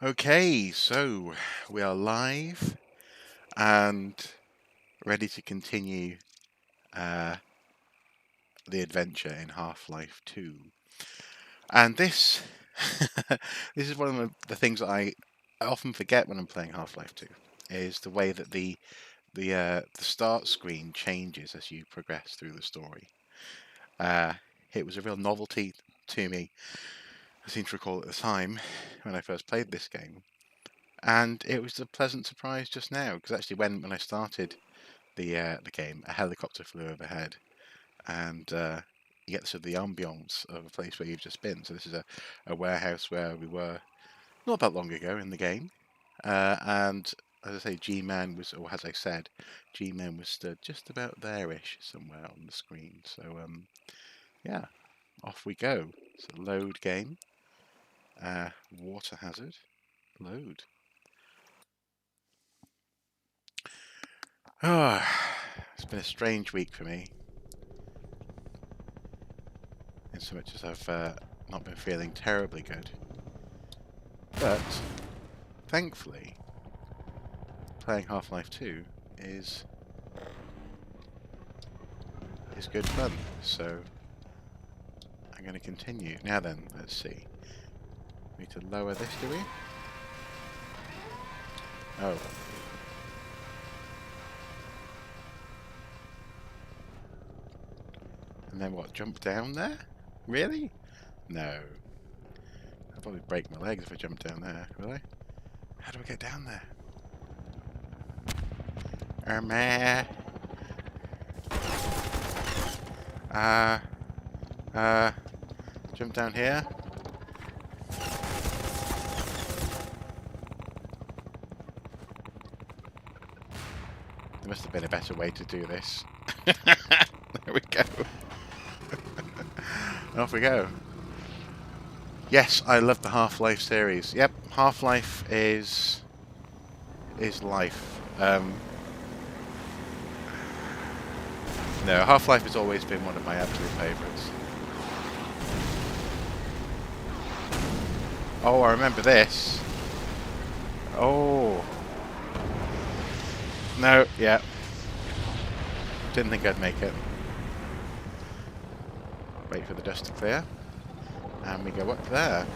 Okay, so we are live and ready to continue uh, the adventure in Half-Life 2. And this this is one of the things that I often forget when I'm playing Half-Life 2, is the way that the start screen changes as you progress through the story. Uh, it was a real novelty to me, I seem to recall at the time when I first played this game. And it was a pleasant surprise just now, because actually when I started the game, a helicopter flew overhead, and you get sort of the ambience of a place where you've just been. So this is a warehouse where we were not that long ago in the game, and as I say, G-Man was, or as I said, G-Man was stood just about there-ish somewhere on the screen. So yeah, off we go. So load game, water hazard, load. Ah, it's been a strange week for me, in so much as I've not been feeling terribly good. But thankfully, playing Half-Life 2 is good fun. So I'm going to continue. Now then, let's see. We need to lower this, do we? Oh. And then what? Jump down there? Really? No. I'll probably break my legs if I jump down there, will I? How do I get down there? Meh. Uh, jump down here. There must have been a better way to do this. There we go. And off we go. Yes, I love the Half-Life series. Yep, Half-Life is life. No, Half-Life has always been one of my absolute favourites. Oh, I remember this. Oh. No, yeah. Didn't think I'd make it. Wait for the dust to clear. And we go up there.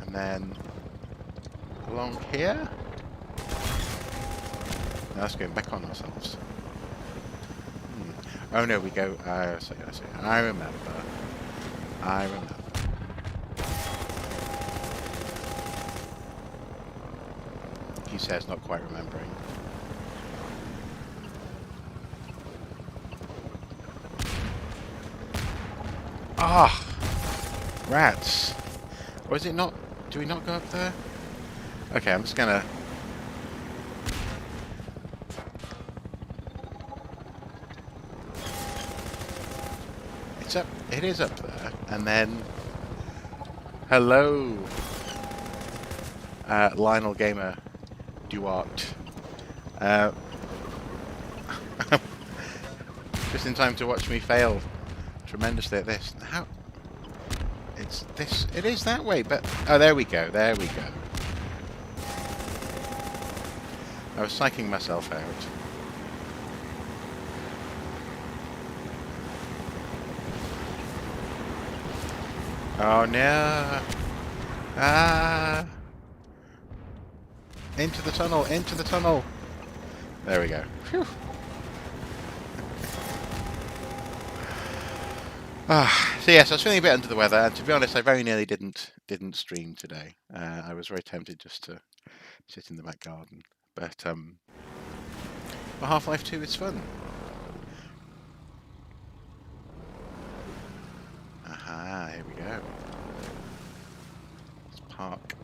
And then along here. Now let's go back on ourselves. Oh no, we go. I see. I remember. He says, not quite remembering. Ah, rats. Or is it not? Do we not go up there? Okay, I'm just gonna. It's up. It is up there, and then. Hello, Lionel Gamer Duart. Uh, just in time to watch me fail tremendously at this. How? It's this. It is that way, but oh, there we go. There we go. I was psyching myself out. Oh no! Ah! Into the tunnel! Into the tunnel! There we go. Phew. So yes, I was feeling a bit under the weather, and to be honest, I very nearly didn't stream today. I was very tempted just to sit in the back garden, but Half-Life 2 is fun. Aha! Here we go. Let's park.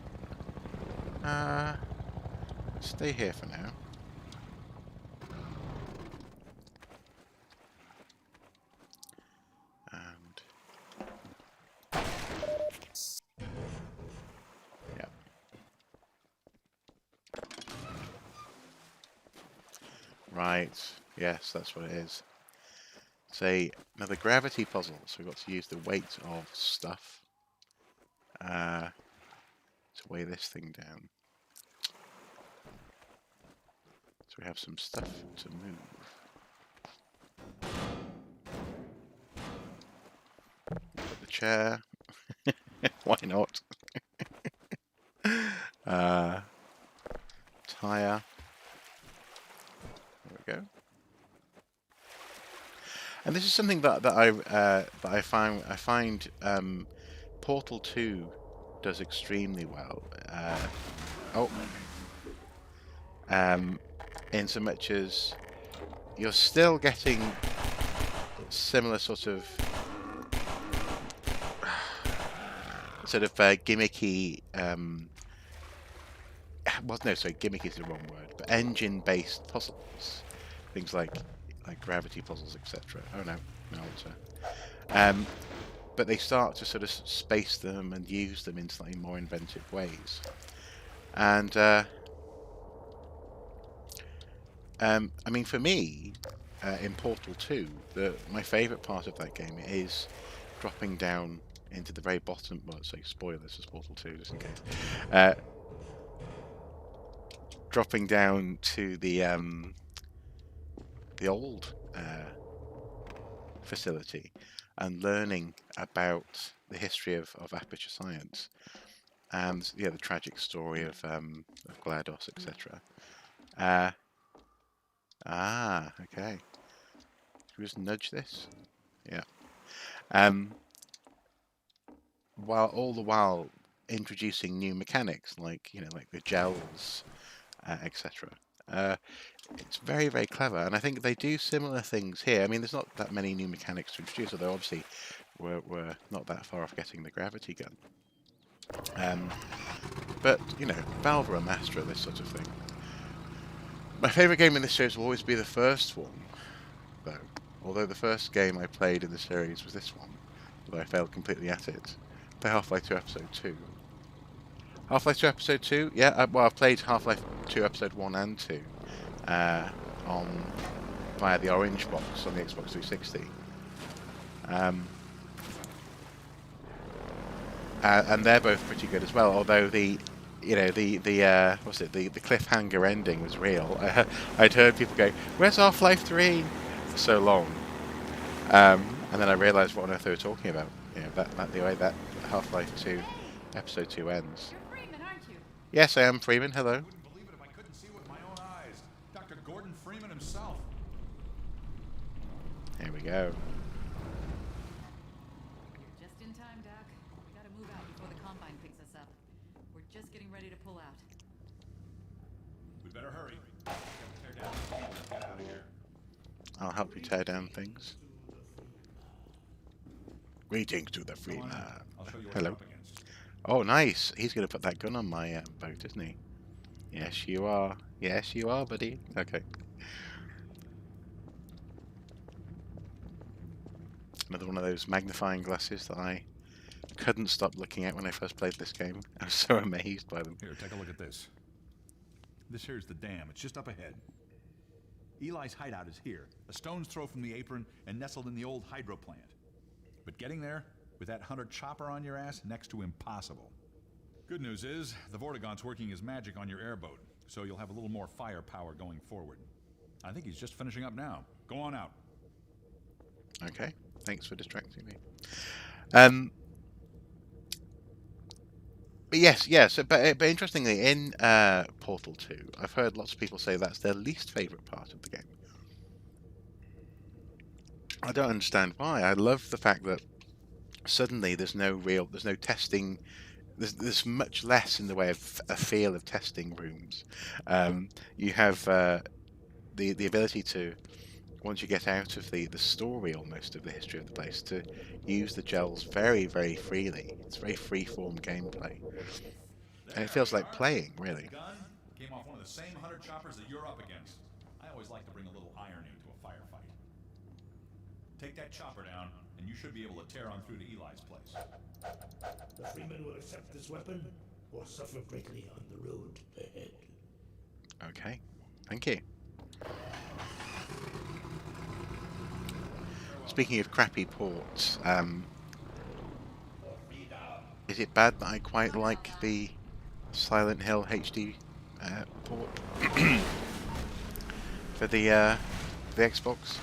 Stay here for now. And yeah. Right. Yes, that's what it is. It's another gravity puzzle, so we've got to use the weight of stuff to weigh this thing down. So we have some stuff to move. Put the chair. Why not? Tire. There we go. And this is something that I find Portal 2 does extremely well. In so much as you're still getting similar sort of gimmicky. Well, no, sorry, gimmick is the wrong word, but engine-based puzzles, things like gravity puzzles, etc. Oh no, no answer. But they start to sort of space them and use them in slightly more inventive ways. And I mean, for me, in Portal 2, my favourite part of that game is dropping down into the very bottom. Well, say spoilers for Portal 2, just in case. Dropping down to the old facility and learning about the history of aperture science and the tragic story of GLaDOS, etc. Okay. Should we just nudge this? Yeah. All the while introducing new mechanics like the gels, etc. It's very, very clever, and I think they do similar things here. I mean, there's not that many new mechanics to introduce, although obviously we're not that far off getting the gravity gun. But Valve are a master of this sort of thing. My favourite game in this series will always be the first one, though. Although the first game I played in the series was this one, although I failed completely at it. Play Half-Life 2 Episode 2. Half-Life 2 Episode 2? Yeah, well, I've played Half-Life 2 Episode 1 and 2 via the orange box on the Xbox 360. And they're both pretty good as well, although the cliffhanger ending was real. I'd heard people go, "Where's Half-Life 3?" for so long. And then I realised what on earth they were talking about. The way that Half-Life 2 Episode 2 ends. You're Freeman, aren't you? Yes, I am Freeman. Hello. I wouldn't believe it if I couldn't see with my own eyes. Dr. Gordon Freeman himself. Here we go. You're just in time, Doc. We gotta move out before the Combine picks us up. We're just getting ready to pull out. We better hurry. Tear down. Get out of here. I'll help you tear down things. Greetings to the free man. I'll show you what Hello. you're up against. Oh, nice. He's going to put that gun on my boat, isn't he? Yes, you are. Yes, you are, buddy. Okay. Another one of those magnifying glasses that I couldn't stop looking at when I first played this game. I was so amazed by them. Here, take a look at this. This here's the dam. It's just up ahead. Eli's hideout is here, a stone's throw from the apron and nestled in the old hydro plant. But getting there, with that hunter chopper on your ass, next to impossible. Good news is, the Vortigaunt's working his magic on your airboat, so you'll have a little more firepower going forward. I think he's just finishing up now. Go on out. Okay. Thanks for distracting me. But yes. But interestingly, in Portal 2, I've heard lots of people say that's their least favourite part of the game. I don't understand why. I love the fact that suddenly there's no testing. There's much less in the way of a feel of testing rooms. You have the ability to, once you get out of the story almost of the history of the place, to use the gels very, very freely. It's very free-form gameplay. And it feels like playing, really. The gun came off one of the same hunter choppers that you're up against. I always like to bring a little irony to a firefight. Take that chopper down, and you should be able to tear on through to Eli's place. The Freeman will accept this weapon or suffer greatly on the road ahead. Okay, thank you. speaking of crappy ports, is it bad that I quite like the Silent Hill HD port for the Xbox?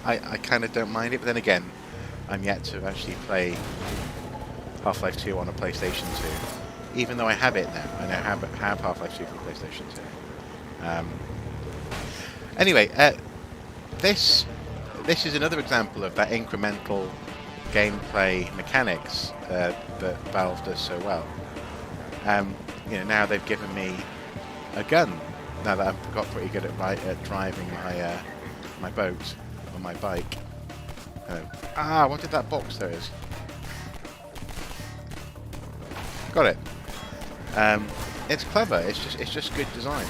I kind of don't mind it, but then again, I'm yet to actually play Half-Life 2 on a PlayStation 2, even though I have it now. I now have Half-Life 2 for PlayStation 2. Anyway, this is another example of that incremental gameplay mechanics that Valve does so well. Now they've given me a gun. Now that I've got pretty good at driving my boat or my bike. What did that box there is? Got it. It's clever. It's just good design.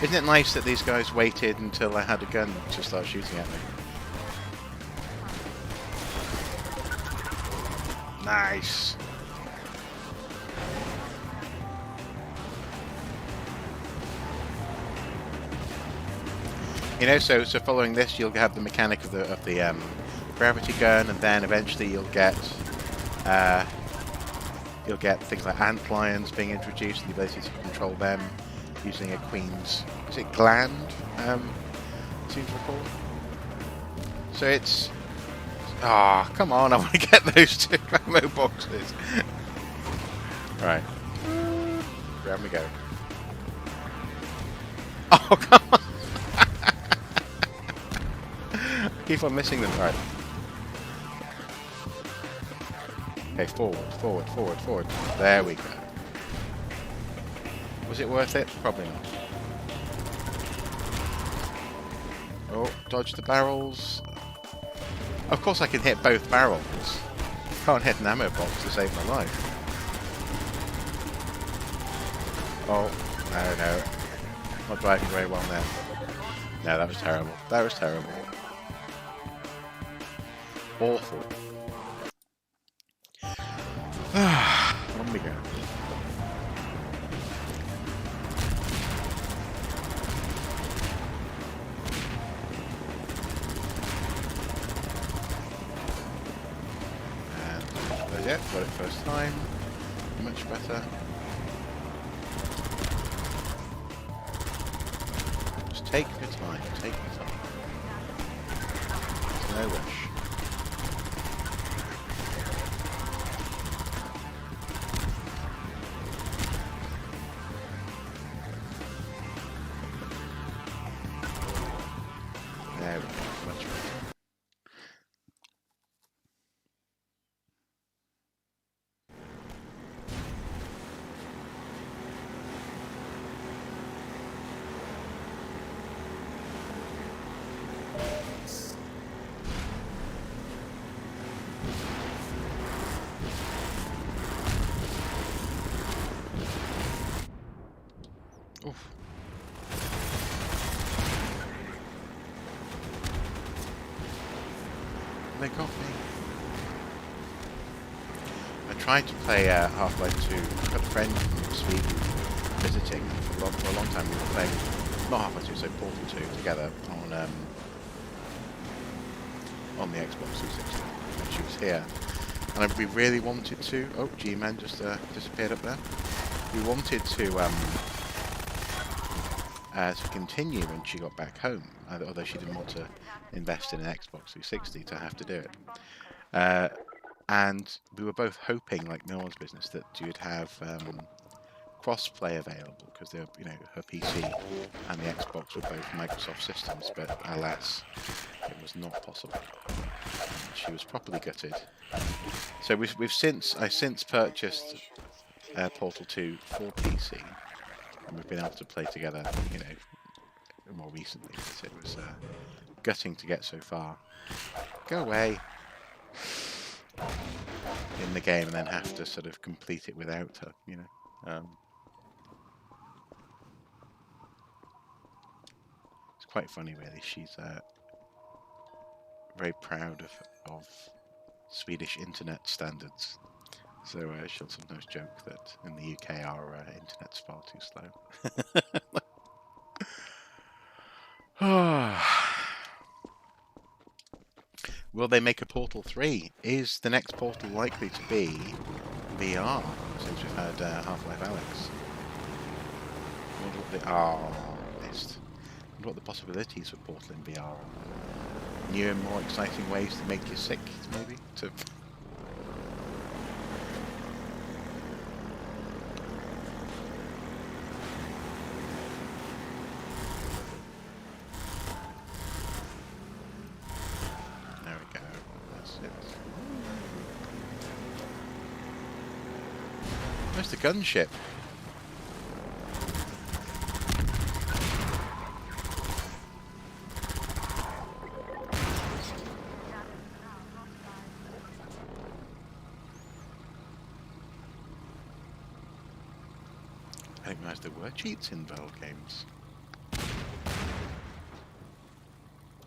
Isn't it nice that these guys waited until I had a gun to start shooting at me? Nice. So following this, you'll have the mechanic of the gravity gun, and then eventually you'll get things like ant lions being introduced, and the ability to control them using a queen's, is it gland? Seems to recall. So it's come on! I want to get those 2 ammo boxes. Right, down we go. Oh come on! Keep on missing them. Right. Okay, forward. There we go. Was it worth it? Probably not. Oh, dodge the barrels. Of course I can hit both barrels. Can't hit an ammo box to save my life. Oh, no. Not driving very well now. No, that was terrible. That was terrible. Awful. On we go. And that's it. Got it first time. Much better. Just take your time. Take your time. There's no rush. There we go, much better. Oof. They got me. I tried to play Half-Life 2. I've got a friend from Sweden visiting. For a long time we were playing, not Half-Life 2, so Portal 2 together on the Xbox 360 when she was here. And we really wanted to... Oh, G-Man just disappeared up there. We wanted to continue when she got back home, although she didn't want to invest in an Xbox 360 to have to do it. And we were both hoping, like no one's business, that you'd have cross-play available, because her PC and the Xbox were both Microsoft systems, but alas, it was not possible. And she was properly gutted. So I since purchased Portal 2 for PC, and we've been able to play together, more recently. But it was gutting to get so far. Go away. In the game, and then have to sort of complete it without her, It's quite funny, really. She's very proud of Swedish internet standards. So she'll sometimes joke that in the UK our internet's far too slow. will they make a Portal 3? Is the next Portal likely to be VR, since we've had Half-Life Alyx? I wonder what the... Oh, missed. I wonder what the possibilities for Portal in VR are. New and more exciting ways to make you sick, maybe? To... There we go. That's it. Where's the gunship? I didn't realise there were cheats in Valve games.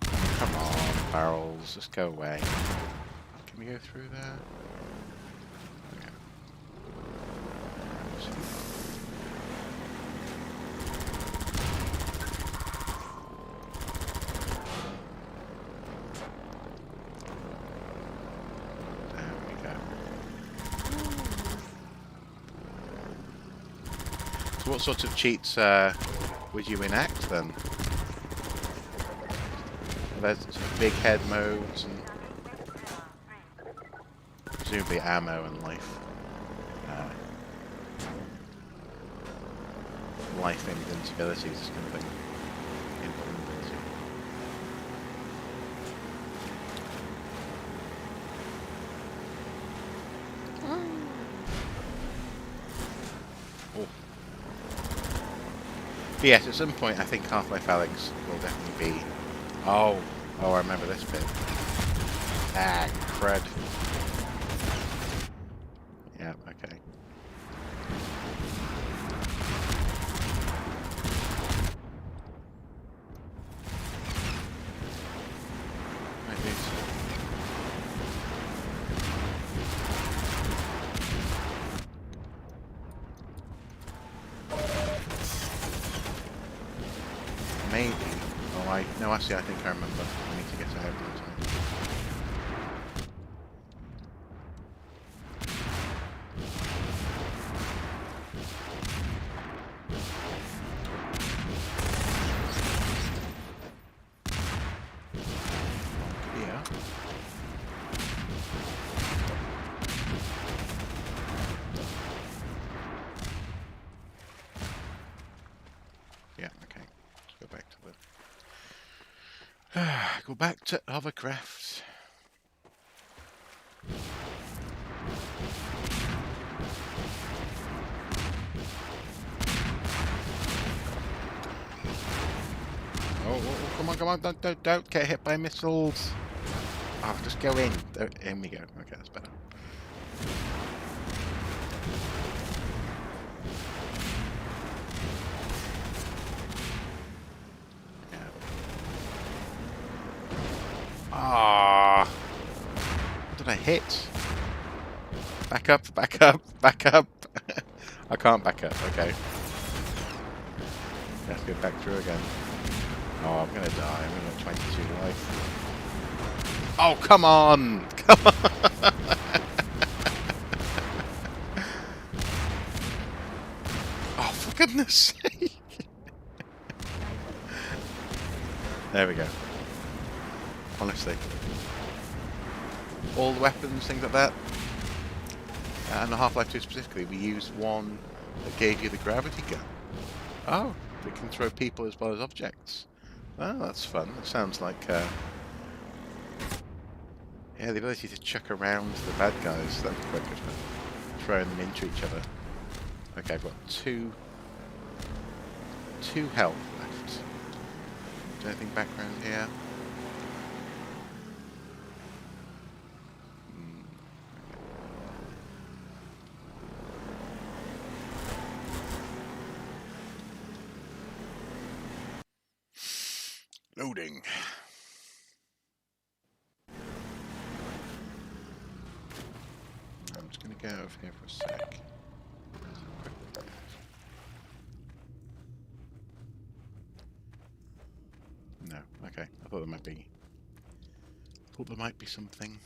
Come on, barrels, just go away. Can we go through there? Okay. There we go. So what sort of cheats would you enact then? There's sort of big head modes and presumably ammo and life invincibilities, this kind of thing. Invulnerability. Oh. But yes, at some point I think Half-Life Alyx will definitely be... Oh, I remember this bit. Ah, crud. Yeah, okay. I think so. Maybe. Oh, no, actually, I think I remember. I need to get out of the time. Yeah. Yeah, okay. Let's go back to the... go back to hovercraft. Oh, come on, don't get hit by missiles. Oh, just go in. In we go. Okay, that's better. Yeah. Ah, what did I hit? Back up, back up, back up. I can't back up, okay. Let's go back through again. Oh, I'm gonna die. I'm gonna have 22 life. Oh, come on! Come on! Oh, for goodness sake! There we go. Honestly. All the weapons, things like that. And the Half-Life 2 specifically, we used one that gave you the gravity gun. Oh, it can throw people as well as objects. Oh, that's fun. It sounds like, yeah, the ability to chuck around the bad guys. That'd be quite good fun. Throwing them into each other. Okay, I've got two health left. Is there anything background here? Loading. I'm just going to go over here for a sec. No, okay. I thought there might be Thought there might be something.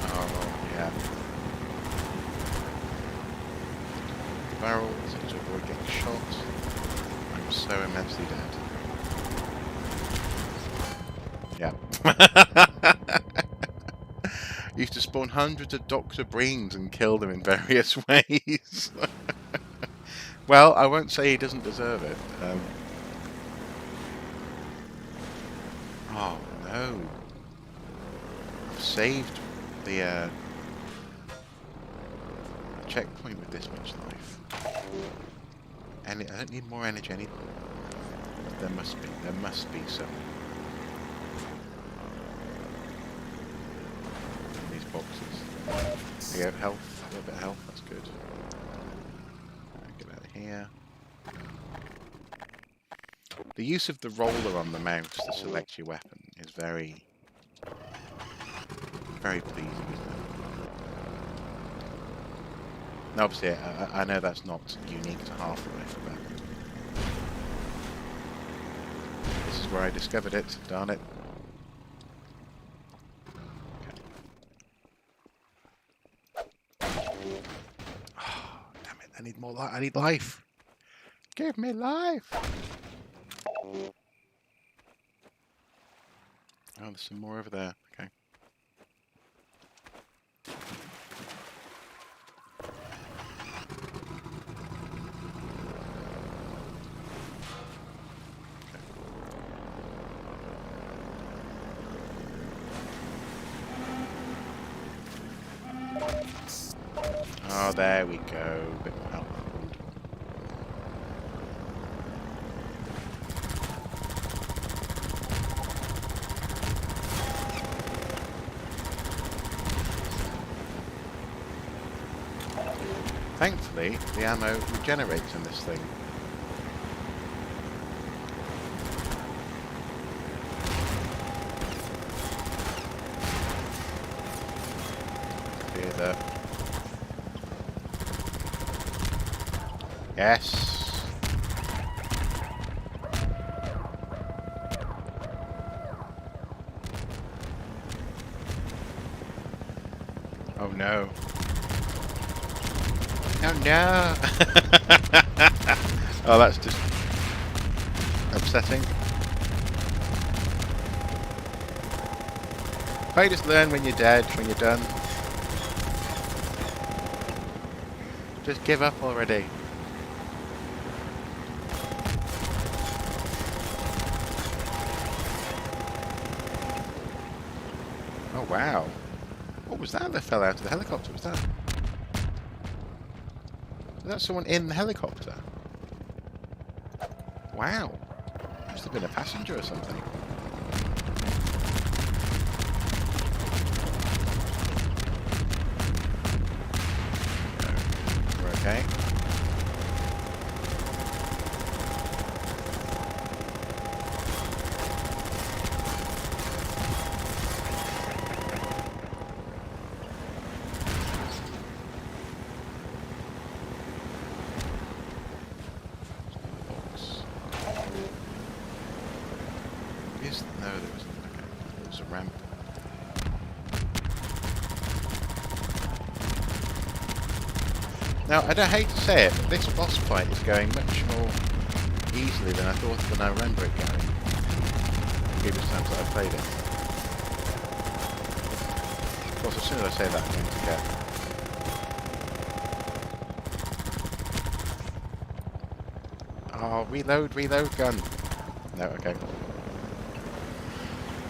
Oh, yeah. Barrels to avoid getting shot. I'm so immensely dead. Yeah. Used to spawn hundreds of Dr. Brains and kill them in various ways. Well, I won't say he doesn't deserve it. Oh no. I've saved the checkpoint with this much life. And I don't need more energy. There must be some in these boxes. There you go, health, a little bit of health, that's good. Get out of here. The use of the roller on the mouse to select your weapon is very pleasing, isn't it? Now, obviously, I know that's not unique to Half-Life, but this is where I discovered it. Darn it. Okay. Oh, damn it! I need more life. I need life. Give me life. Oh, there's some more over there. Okay. Oh, there we go. A bit more health. Thankfully, the ammo regenerates in this thing. Clear that. Yes. Oh no. Oh no. Oh, that's just upsetting. If I just learn when you're dead, when you're done. Just give up already. Oh wow. What was that fell out of the helicopter? Was that someone in the helicopter? Wow. Must have been a passenger or something. We're okay. No, there wasn't. Okay. There was a ramp. Now, I don't hate to say it, but this boss fight is going much more easily than I remember it going. The previous times that I've played it. Of course, as soon as I say that, I'm going to get... Oh, reload gun. No, okay.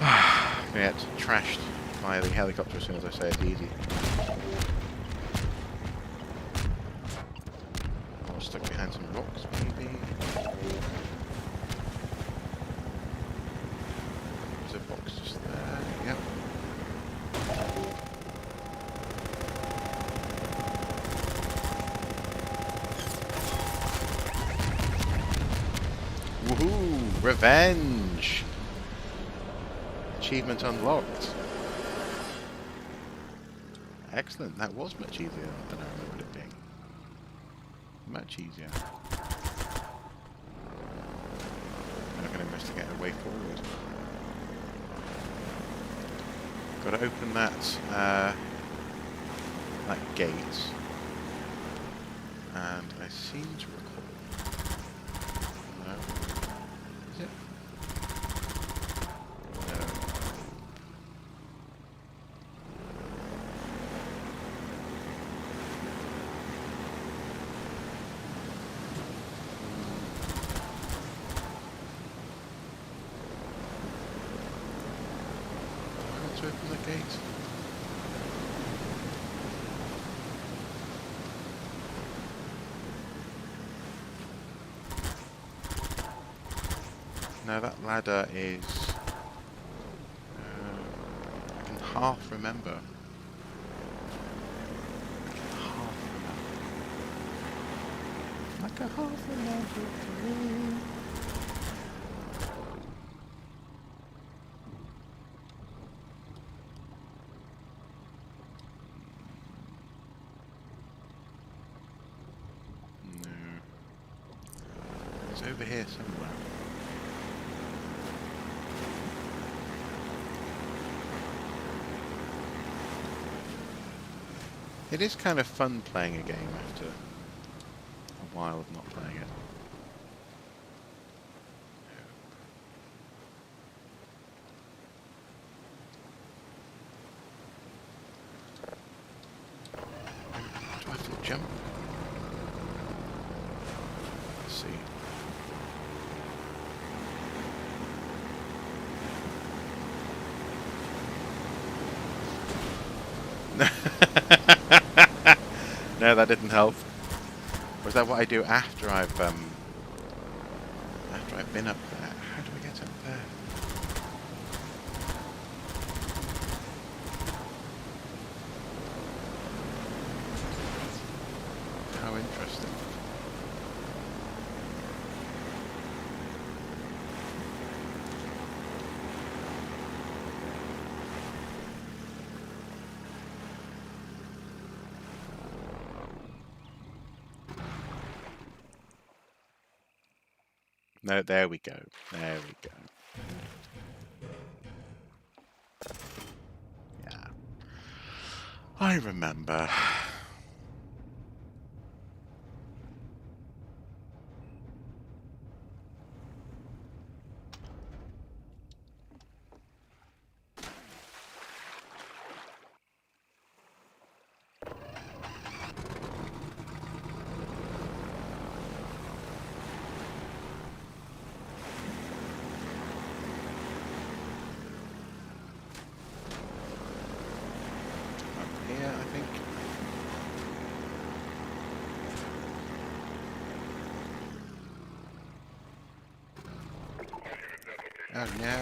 I'm going to get trashed by the helicopter as soon as I say it's easy. Oh, stuck behind some rocks, maybe. There's a box just there. Yep. Revenge! Achievement unlocked. Excellent, that was much easier than I remembered it being. Much easier. I'm going to investigate a way forward. Got to open that gate. And I seem to recall. No. Is it? No. How to open the gate? Now that ladder is... I can half remember. I can half remember. No. It's over here somewhere. It is kind of fun playing a game after a while of not playing it. Do I have to jump? Let's see. No, that didn't help. Or is that what I do after I've been up there? How do I get up there? How interesting. No, there we go. There we go. Yeah. I remember. Up here, I think. Oh no.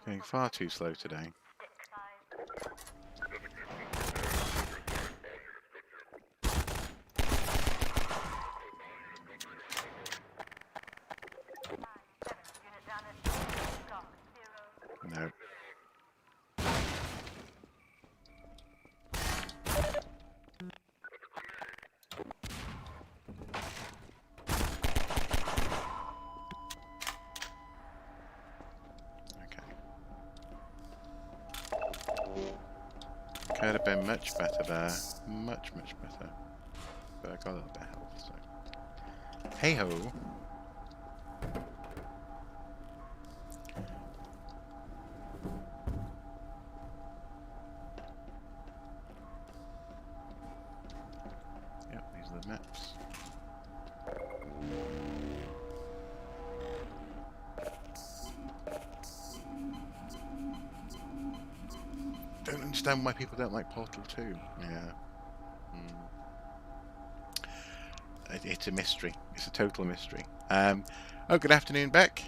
Going far too slow today. No. Okay. Could have been much better there. Much, much better. But I got a little bit of health, so. Hey ho! Yep, these are the maps. understand why people don't like Portal 2. Yeah. It's a mystery. It's a total mystery. Oh, good afternoon, Beck.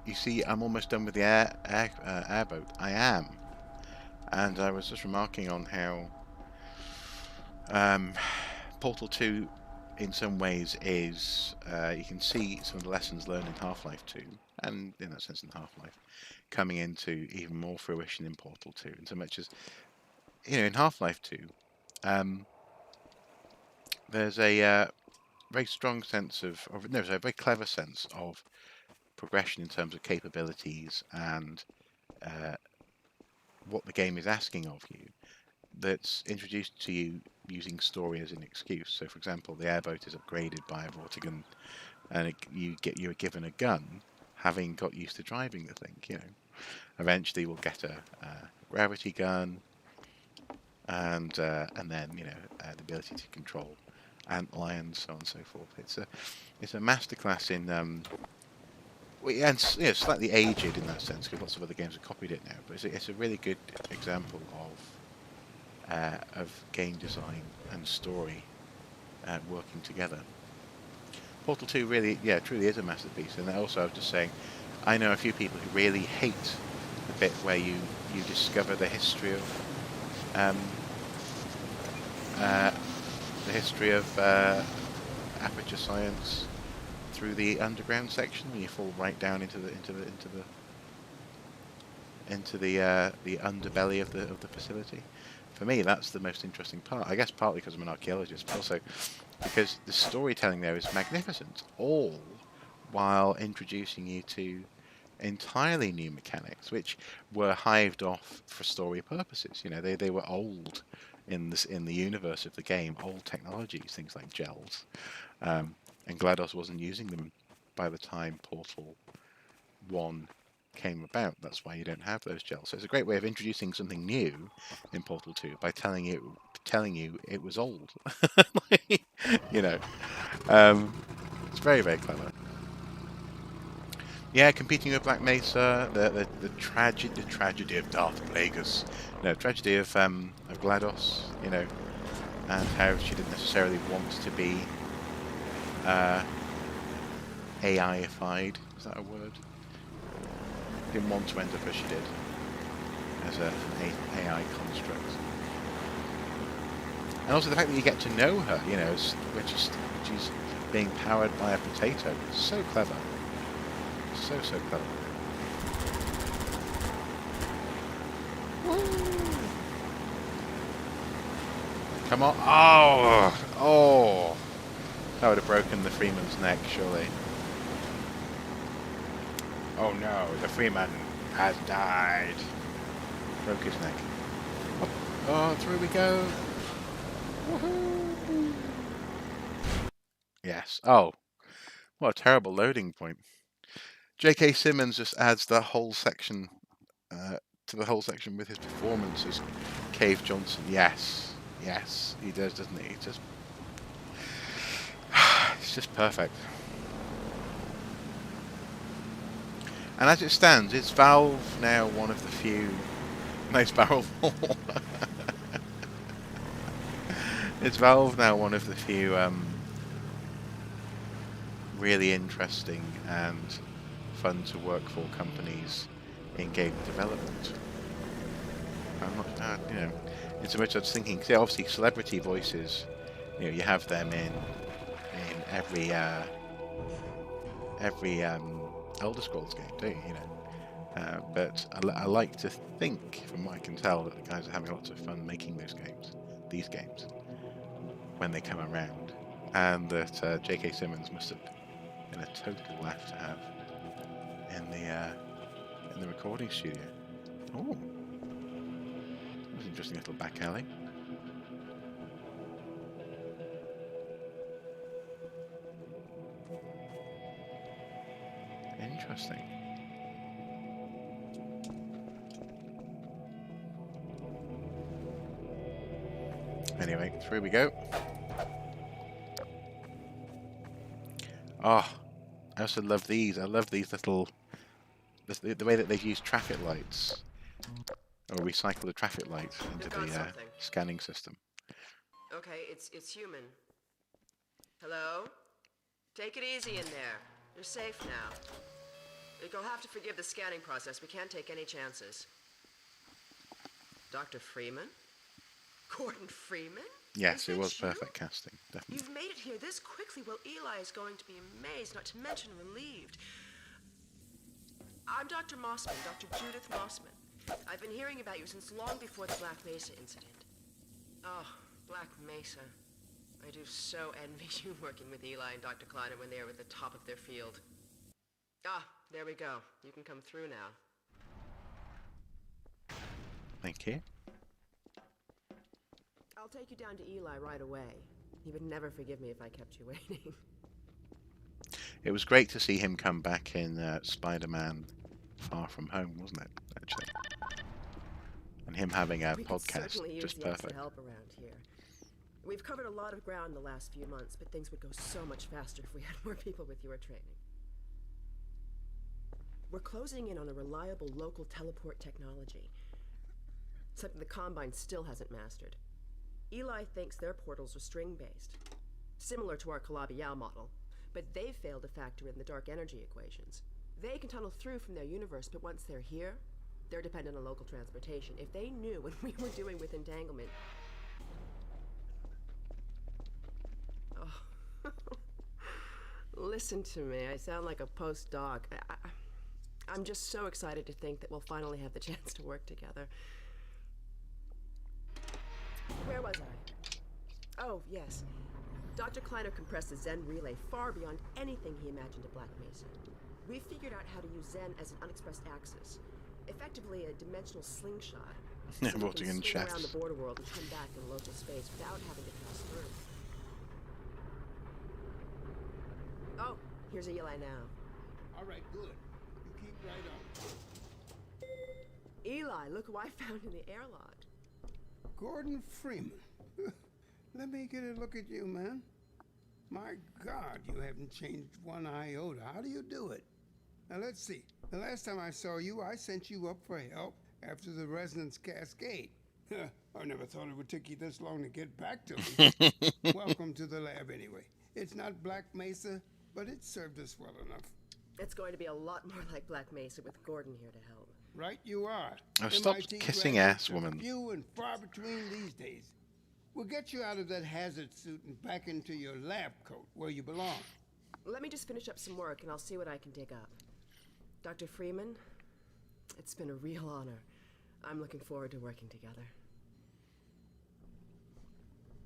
You see, I'm almost done with the airboat. I am. And I was just remarking on how Portal 2, in some ways, is you can see some of the lessons learned in Half-Life 2, and in that sense in Half-Life, coming into even more fruition in Portal 2. In so much as, in Half-Life 2, there's a very strong sense of, or no, there's a very clever sense of progression in terms of capabilities and what the game is asking of you, that's introduced to you using story as an excuse. So, for example, the airboat is upgraded by a Vortigern, and you're given a gun, having got used to driving the thing. Eventually we'll get a gravity gun, and then the ability to control ant lions, so on and so forth. It's a masterclass in and slightly aged in that sense, because lots of other games have copied it now. But it's a really good example of game design and story working together. Portal 2 really, truly is a masterpiece. And also, I was just saying, I know a few people who really hate the bit where you discover the history of aperture science through the underground section, when you fall right down into the underbelly of the facility. For me, that's the most interesting part. I guess partly because I'm an archaeologist, but also because the storytelling there is magnificent, all while introducing you to entirely new mechanics, which were hived off for story purposes. They were old in the universe of the game, old technologies, things like gels, and GLaDOS wasn't using them by the time Portal 1 came about. That's why you don't have those gels. So it's a great way of introducing something new in Portal 2 by telling you it was old. It's very, very clever. Yeah, competing with Black Mesa, the tragedy of Darth Plagueis, tragedy of GLaDOS, and how she didn't necessarily want to be AI-ified. Is that a word? Didn't want to end up as she did, as an AI construct. And also the fact that you get to know her, which is being powered by a potato. It's so clever. So clever. Woo! Come on. Oh! That would have broken the Freeman's neck, surely. Oh no, the Freeman has died. Broke his neck. Oh, through we go. Woohoo! Yes. Oh, what a terrible loading point. J.K. Simmons just adds the whole section to the whole section with his performance as Cave Johnson. Yes, he does, doesn't he? It's just perfect. And as it stands, is Valve now one of the few... Nice barrel fall. Is Valve now one of the few really interesting and fun to work for companies in game development? I'm not, in so much I was thinking, cause obviously celebrity voices, you have them in every Elder Scrolls game, don't you? But I like to think, from what I can tell, that the guys are having lots of fun making these games, when they come around, and that J.K. Simmons must have been a total laugh to have in the recording studio. Oh, that was an interesting little back alley. Interesting. Anyway, through we go. Oh, I also love these. I love these little... The way that they've used traffic lights Or recycle the traffic lights into You've got the something. scanning system. Okay, it's human. Hello? Take it easy in there. You're safe now. You'll have to forgive the scanning process. We can't take any chances. Dr. Freeman? Gordon Freeman? Yes, Is it was that you? perfect casting, definitely. You've made it here this quickly. Well, Eli is going to be amazed, not to mention relieved. I'm Dr. Mossman, Dr. Judith Mossman. I've been hearing about you since long before the Black Mesa incident. Oh, Black Mesa. I do so envy you working with Eli and Dr. Kleiner when they were at the top of their field. Ah, there we go. You can come through now. Thank you. I'll take you down to Eli right away. He would never forgive me if I kept you waiting. It was great to see him come back in Spider-Man Far From Home, wasn't it, actually? And him having a We could podcast, certainly use just the extra perfect. help around here. We've covered a lot of ground in the last few months, but things would go so much faster if we had more people with your training. We're closing in on a reliable local teleport technology. Something the Combine still hasn't mastered. Eli thinks their portals are string-based, similar to our Calabi-Yau model, but they've failed to factor in the dark energy equations. They can tunnel through from their universe, but once they're here, they're dependent on local transportation. If they knew what we were doing with entanglement... Oh. Listen to me. I sound like a postdoc. I'm just so excited to think that we'll finally have the chance to work together. Where was I? Oh, yes. Dr. Kleiner compressed the Zen relay far beyond anything he imagined at Black Mesa. We figured out how to use Zen as an unexpressed axis, effectively a dimensional slingshot. Yeah, So we rotting can in swing around shafts. the border world and come back in local space without having to pass through. Oh, here's Eli now. All right, good. You keep right on. Eli, look who I found in the airlock. Gordon Freeman. Let me get a look at you, man. My God, you haven't changed one iota. How do you do it? Now, let's see. The last time I saw you, I sent you up for help after the resonance cascade. I never thought it would take you this long to get back to me. Welcome to the lab, anyway. It's not Black Mesa, but it served us well enough. It's going to be a lot more like Black Mesa with Gordon here to help. Right you are. Oh, stop MIT kissing graduates ass, are woman. few and far between these days. We'll get you out of that hazard suit and back into your lab coat where you belong. Let me just finish up some work and I'll see what I can dig up. Dr. Freeman, it's been a real honor. I'm looking forward to working together.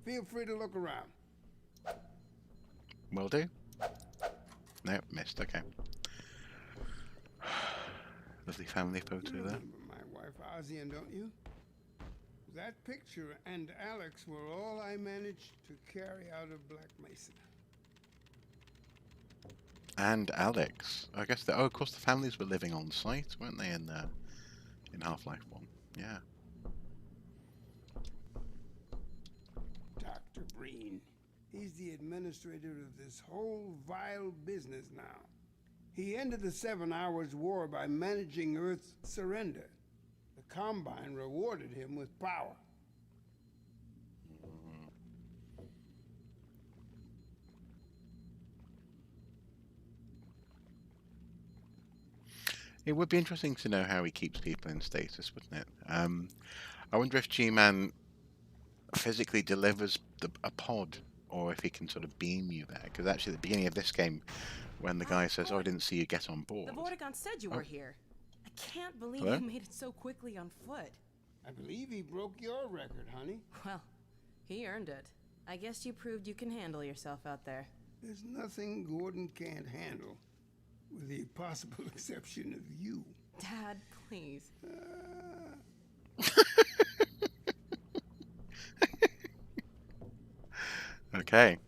Feel free to look around. Will do. Nope, missed, okay. Lovely family photo You there. remember my wife Ozian, don't you? That picture and Alex were all I managed to carry out of Black Mesa. And Alex. I guess, oh, of course the families were living on site, weren't they, in Half-Life 1? Yeah. Dr. Breen. He's the administrator of this whole vile business now. He ended the 7 Hours War by managing Earth's surrender. The Combine rewarded him with power. It would be interesting to know how he keeps people in status, wouldn't it? I wonder if G-Man physically delivers a pod, or if he can sort of beam you there. Because actually, at the beginning of this game, when the guy says, "Oh, I didn't see you get on board," The Vortigaunt said you were here. I can't believe Hello? you made it so quickly on foot. I believe he broke your record, honey. Well, he earned it. I guess you proved you can handle yourself out there. There's nothing Gordon can't handle, with the possible exception of you. Dad, please. Okay.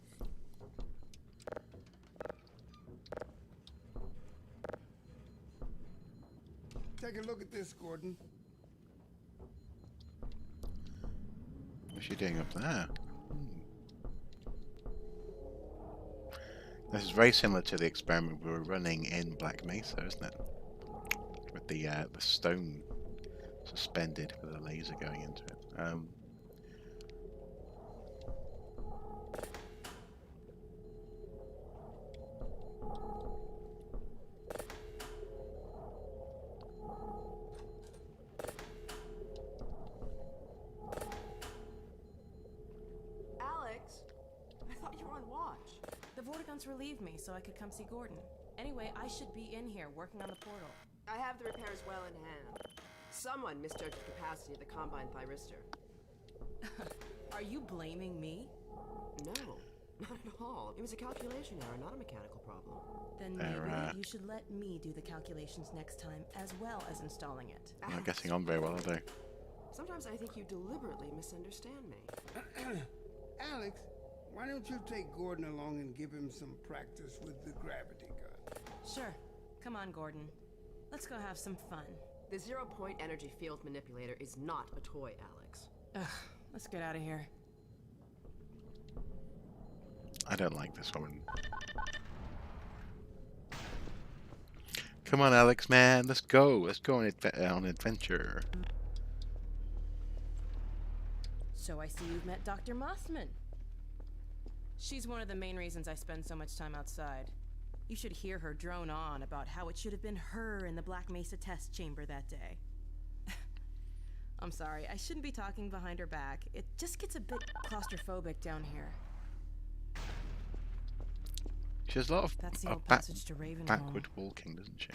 Take a look at this, Gordon. What's she doing up there? This is very similar to the experiment we were running in Black Mesa, isn't it? With the stone suspended with a laser going into it. Alex, I thought you were on watch. The Vortiguns relieved me so I could come see Gordon. Anyway, I should be in here working on the portal. I have the repairs well in hand. Someone misjudged the capacity of the Combine thyristor. Are you blaming me? No, not at all. It was a calculation error, not a mechanical problem. Then maybe you should let me do the calculations next time, as well as installing it. I'm not getting on very well, are they? Sometimes I think you deliberately misunderstand me. Alex, why don't you take Gordon along and give him some practice with the gravity gun? Sure. Come on, Gordon. Let's go have some fun. The zero-point energy field manipulator is not a toy, Alex. Ugh, let's get out of here. I don't like this woman. Come on, Alex, man, let's go. Let's go on an adventure. So I see you've met Dr. Mossman. She's one of the main reasons I spend so much time outside. You should hear her drone on about how it should have been her in the Black Mesa test chamber that day. I'm sorry, I shouldn't be talking behind her back. It just gets a bit claustrophobic down here. She has a lot of That's the old passage to Ravenholm. backward walking, doesn't she?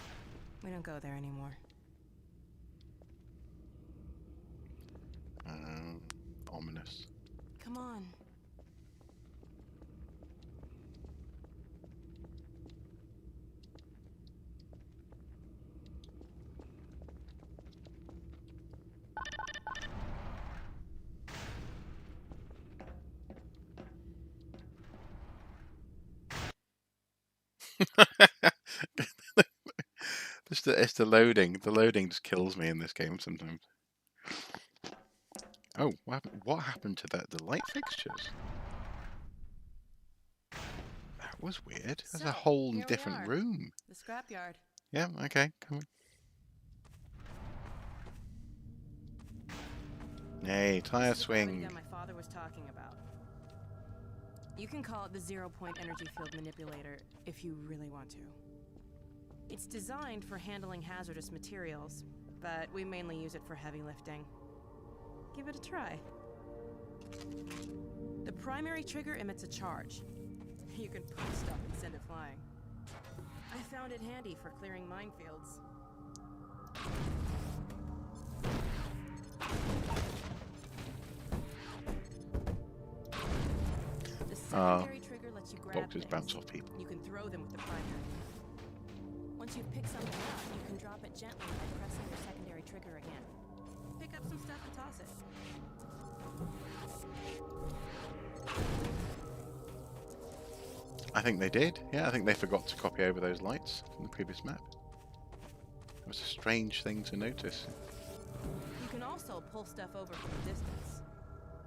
We don't go there anymore. Ominous. Come on. It's the loading. The loading just kills me in this game sometimes. Oh, what happened to the light fixtures? That was weird. There's a whole here we different are. room. The scrapyard. Yeah, okay, come on. Hey, tire This is the gravity swing. gun my father was talking about. You can call it the zero-point energy field manipulator if you really want to. It's designed for handling hazardous materials, but we mainly use it for heavy lifting. Give it a try. The primary trigger emits a charge. You can pull stuff and send it flying. I found it handy for clearing minefields. The secondary trigger lets you grab Boxes things. bounce off people. You can throw them with the primary. Once you pick something up, you can drop it gently by pressing your secondary trigger again. Pick up some stuff and toss it. I think they did. Yeah, I think they forgot to copy over those lights from the previous map. It was a strange thing to notice. You can also pull stuff over from a distance.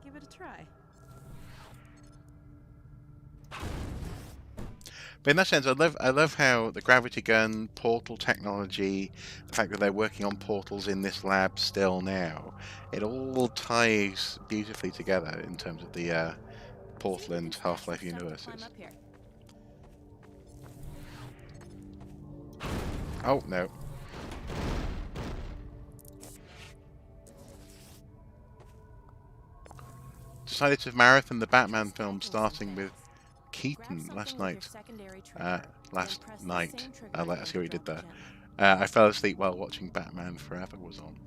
Give it a try. But in that sense, I love how the gravity gun, portal technology, the fact that they're working on portals in this lab still now, it all ties beautifully together in terms of the Portal and Half-Life universes. Oh, no. Decided to marathon the Batman film starting with Keaton last night. Let's see what he did there. I fell asleep while watching Batman Forever was on.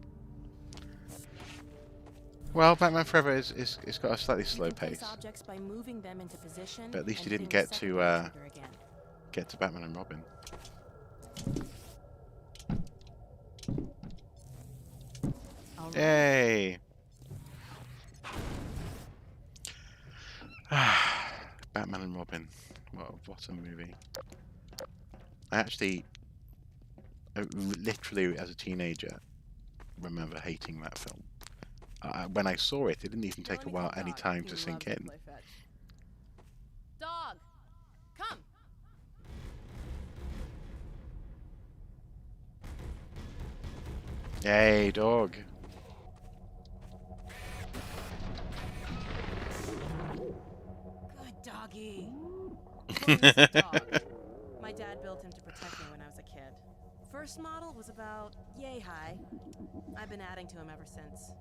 Well, Batman Forever it's got a slightly slow pace, but at least you didn't get to Batman and Robin. Yay! Batman and Robin. What a movie. I actually, literally as a teenager, remember hating that film. When I saw it, it didn't even take any time to sink in. Dog, come! Yay, dog. Doggy. Gordon's a dog. My dad built him to protect me when I was a kid. First model was about yay high. I've been adding to him ever since.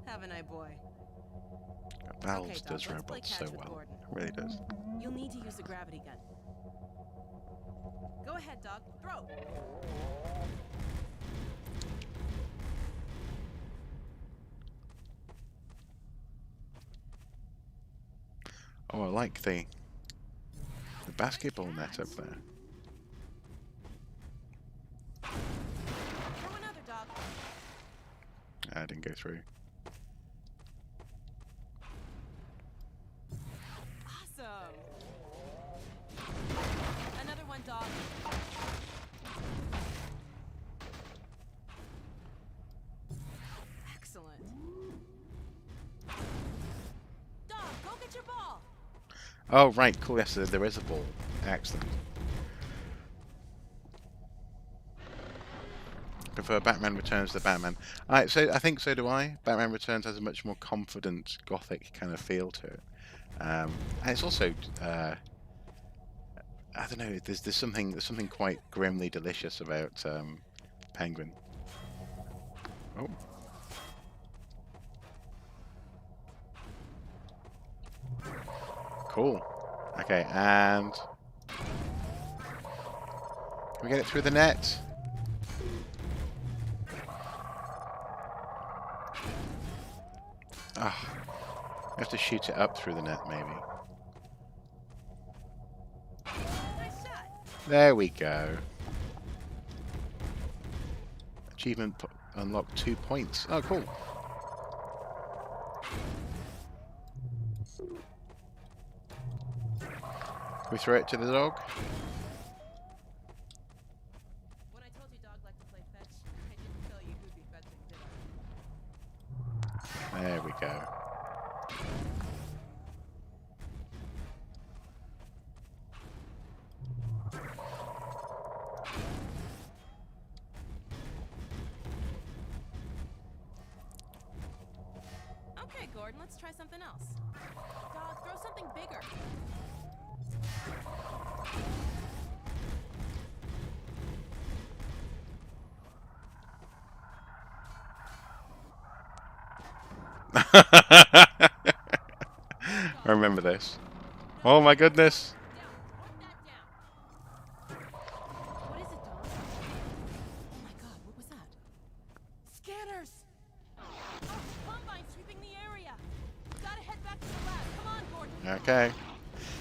Haven't I, boy? Valves Okay, Doc, does let's play robots catch so with well. Gordon. It really does. You'll need to use the gravity gun. Go ahead, Doc. Throw. Oh, I like the basketball net up there. Throw another, Doc. I didn't go through. Awesome. Another one, Doc. Excellent. Doc, go get your ball. Oh, right, cool. Yes, there is a ball. Excellent. Prefer Batman Returns to Batman. So I think so do I. Batman Returns has a much more confident, gothic kind of feel to it, and it's also I don't know. There's something quite grimly delicious about Penguin. Oh. Cool. Okay, and can we get it through the net? Ah, we have to shoot it up through the net, maybe. Nice shot. There we go. Achievement unlocked 2 points. Oh, cool. Can we throw it to the dog? When I told you Dog liked to play fetch, I didn't tell you who'd be fetching, did I? There we go. Okay, Gordon, let's try something else. Dog, throw something bigger. I remember this. Oh my goodness. Down. Put that down. What is it, Dog? Oh my god, what was that? Scanners! Oh, Combine sweeping the area. Gotta head back to the lab. Come on, Gordon. Okay.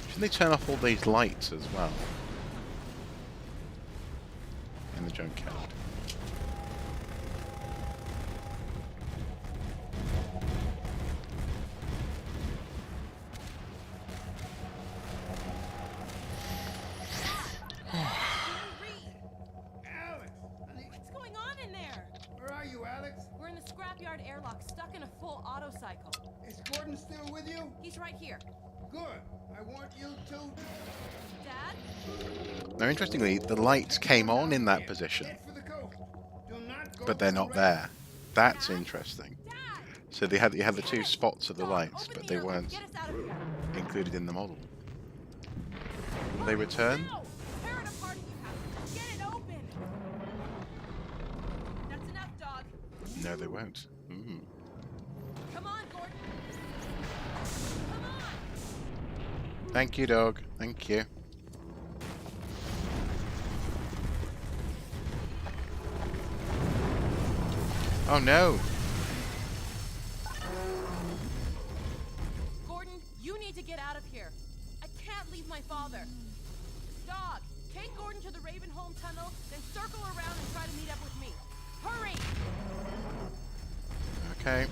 Shouldn't they turn off all these lights as well? In the junkyard. Alex! Honey, What's going on in there? where are you, Alex? We're in the scrapyard airlock, stuck in a full auto cycle. Is Gordon still with you? He's right here. Good. I want you to... Dad? Now, interestingly, the lights came on in that position, Head for the coast. Do not go but they're to the not right. there. That's interesting. Dad! So you had the two spots of the Dog, lights, open but the they airlock. weren't Get us out of here. included in the model. Will they return? Now! Tear it apart if you have to. Get it open! That's enough, Dog. No, they won't. Mm. Come on, Gordon. Come on! Thank you, dog. Thank you. Oh no! Gordon, you need to get out of here. I can't leave my father. Dog, take Gordon to the Ravenholm tunnel, then circle around and try to meet up with me. Hurry! Okay.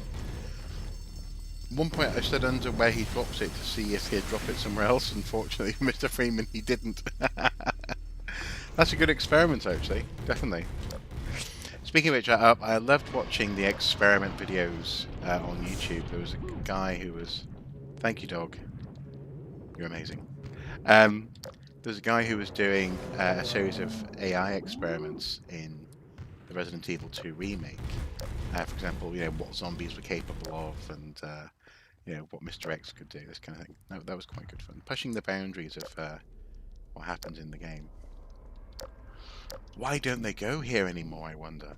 At one point I stood under where he drops it to see if he'd drop it somewhere else. Unfortunately, Mr. Freeman, he didn't. That's a good experiment, actually. Definitely. Speaking of which, I loved watching the experiment videos on YouTube. There was a guy who was... Thank you, dog. You're amazing. There's a guy who was doing a series of AI experiments in the Resident Evil 2 remake. For example, what zombies were capable of, and you know, what Mr. X could do, this kind of thing. No, that was quite good fun. Pushing the boundaries of what happens in the game. Why don't they go here anymore, I wonder?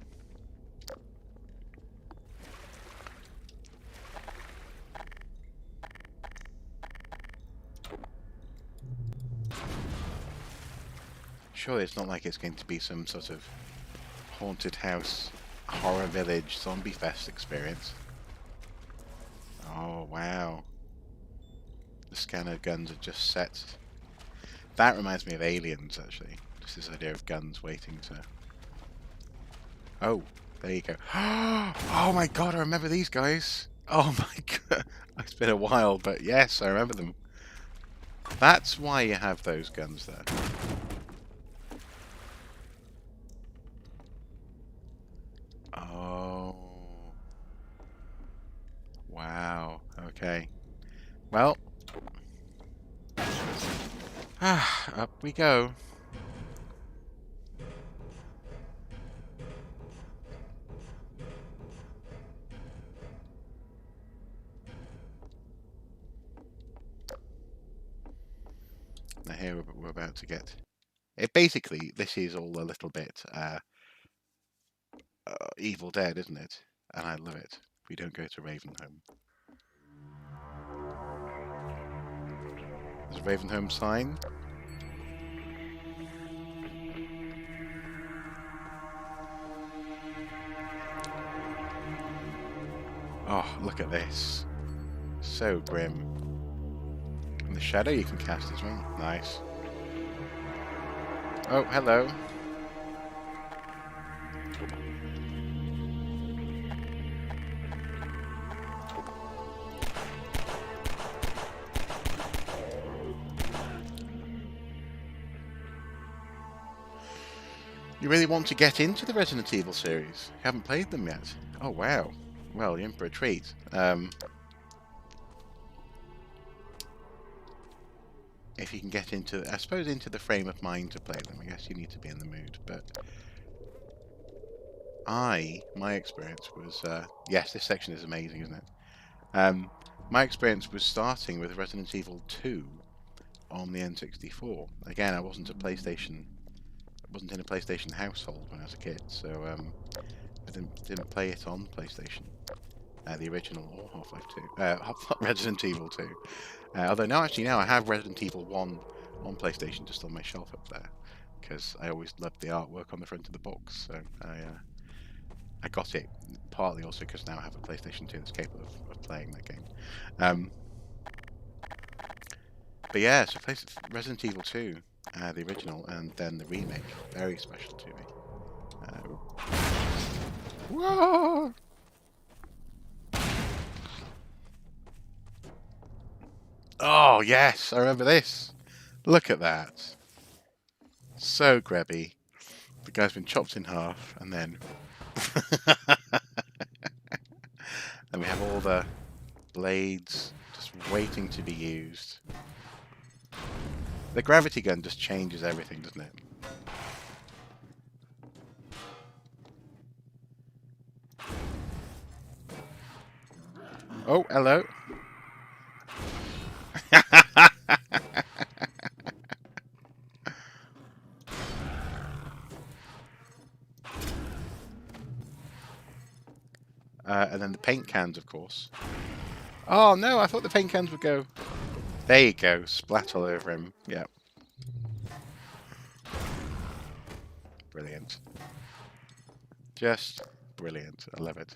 Surely it's not like it's going to be some sort of haunted house, horror village, zombie fest experience. Oh, wow. The scanner guns are just set. That reminds me of Aliens, actually. Just this idea of guns waiting to... Oh, there you go. Oh my god, I remember these guys. Oh my god. It's been a while, but yes, I remember them. That's why you have those guns there. Oh. Wow. Okay. Well. Up we go. Now here we're about to get... basically, this is all a little bit Evil Dead, isn't it? And I love it. We don't go to Ravenholm. There's a Ravenholm sign. Oh, look at this. So grim. And the shadow you can cast as well. Nice. Oh, hello. You really want to get into the Resident Evil series? You haven't played them yet? Oh, wow. Well, you're in for a treat. If you can get into, I suppose, into the frame of mind to play them, I guess you need to be in the mood, but... my experience was, yes, this section is amazing, isn't it? My experience was starting with Resident Evil 2 on the N64. Again, I wasn't in a PlayStation household when I was a kid, so I didn't play it on PlayStation, the original or Half-Life 2, Resident Evil 2. Although now I have Resident Evil 1 on PlayStation just on my shelf up there, because I always loved the artwork on the front of the box, so I got it partly also because now I have a PlayStation 2 that's capable of playing that game. But yeah, so Resident Evil 2, the original, and then the remake, very special to me. Whoa! Oh yes, I remember this. Look at that. So grabby. The guy's been chopped in half, and then... and we have all the blades just waiting to be used. The gravity gun just changes everything, doesn't it? Oh, hello. And then the paint cans, of course. Oh no, I thought the paint cans would go... There you go, splat all over him. Yeah. Brilliant. Just brilliant. I love it.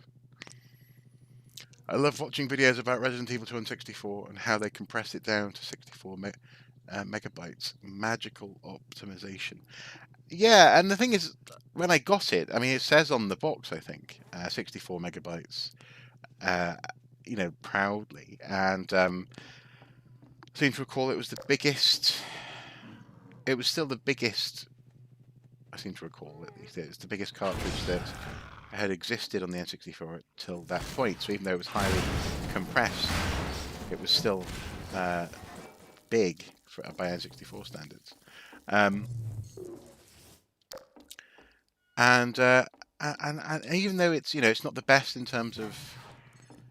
I love watching videos about Resident Evil 2 on 64 and how they compress it down to 64 megabytes. Magical optimization. Yeah, and the thing is, when I got it, I mean, it says on the box, I think, 64 megabytes, you know, proudly. And I seem to recall it was the biggest... It was still the biggest... I seem to recall, at least, it's the biggest cartridge that had existed on the N64 till that point. So even though it was highly compressed, it was still big by N64 standards. And even though it's, you know, it's not the best in terms of,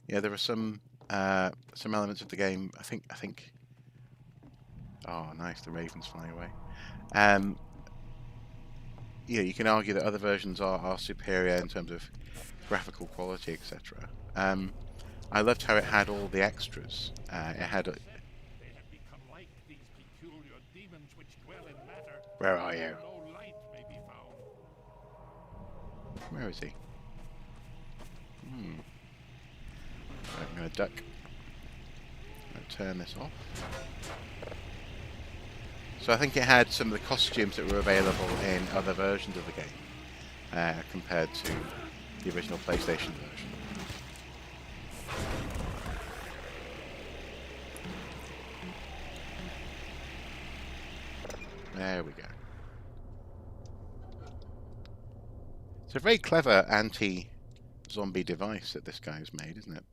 you know, there are some some elements of the game. I think. Oh, nice! The ravens flying away. Yeah, you can argue that other versions are superior in terms of graphical quality, etc. I loved how it had all the extras. It had. They have become like these peculiar demons which dwell in matter. Where are you? No light may be found. Where is he? I'm going to duck. I'm going to turn this off. So I think it had some of the costumes that were available in other versions of the game, compared to the original PlayStation version. There we go. It's a very clever anti-zombie device that this guy's made, isn't it?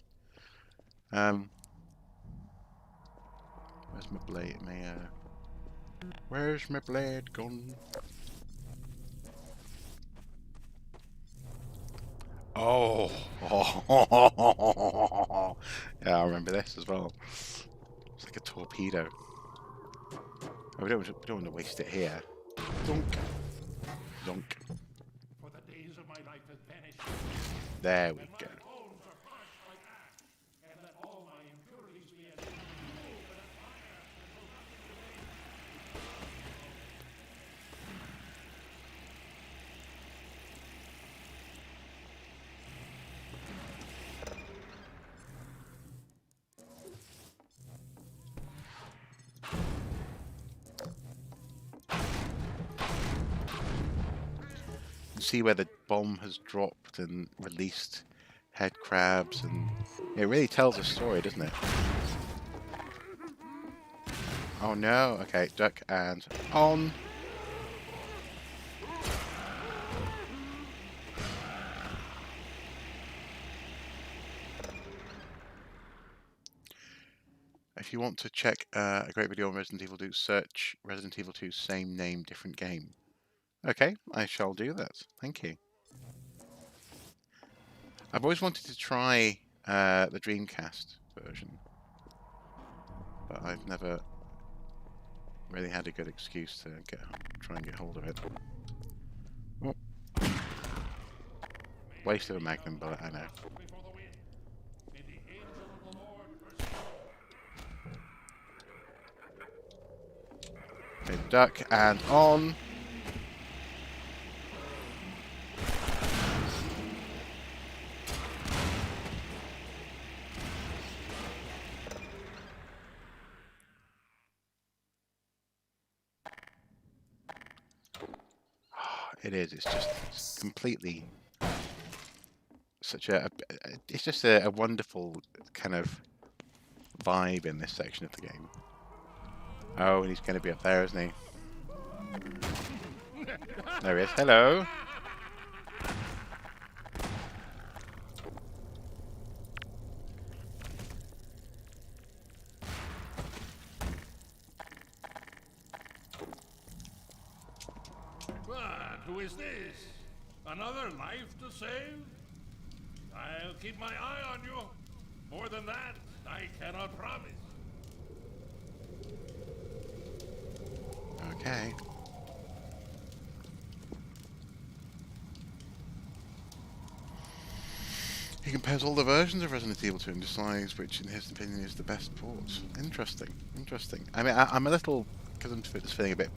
Where's my blade? Where's my blade gone? Oh, yeah, I remember this as well. It's like a torpedo. Oh, we don't want to waste it here. Donk, donk. For the days of my life have vanished. There we go. My bones are parched like ash, and let all my impurities be as fuel for the fire until nothing remains. See where the bomb has dropped and released head crabs, and it really tells a story, doesn't it? Oh no, okay, duck and on. If you want to check a great video on Resident Evil 2, search Resident Evil 2 same name, different game. Okay, I shall do that. Thank you. I've always wanted to try the Dreamcast version, but I've never really had a good excuse to try and get hold of it. Oh. Waste of a magnum bullet, I know. Before the wind, may the angel of the Lord pursue. Okay, duck and on. It is. It's completely such it's just a wonderful kind of vibe in this section of the game. Oh, and he's going to be up there, isn't he? There he is. Hello. But who is this? Another life to save? I'll keep my eye on you. More than that, I cannot promise. Okay. He compares all the versions of Resident Evil 2 and decides which, in his opinion, is the best port. Interesting. Interesting. I mean, I'm a little, because I'm just feeling a bit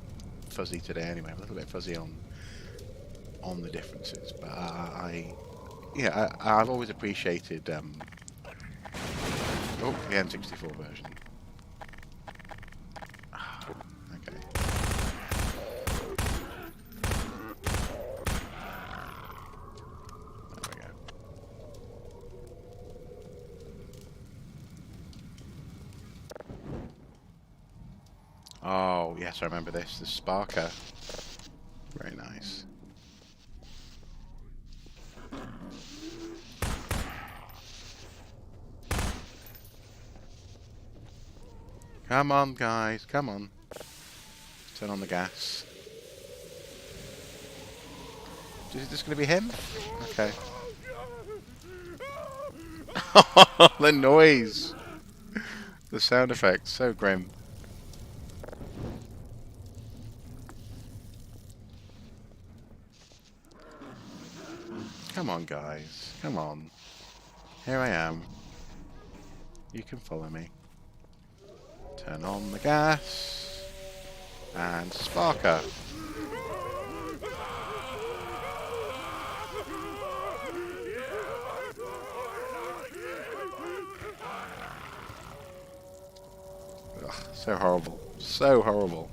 fuzzy today anyway. I'm a little bit fuzzy on the differences, but I've always appreciated the N64 version. Okay. There we go. Oh yes, I remember this. The Sparker. Very nice. Come on, guys, come on. Turn on the gas. Is it just going to be him? Okay. The noise. The sound effects, so grim. Come on, guys. Come on. Here I am. You can follow me. Turn on the gas. And sparker. Ugh, so horrible. So horrible.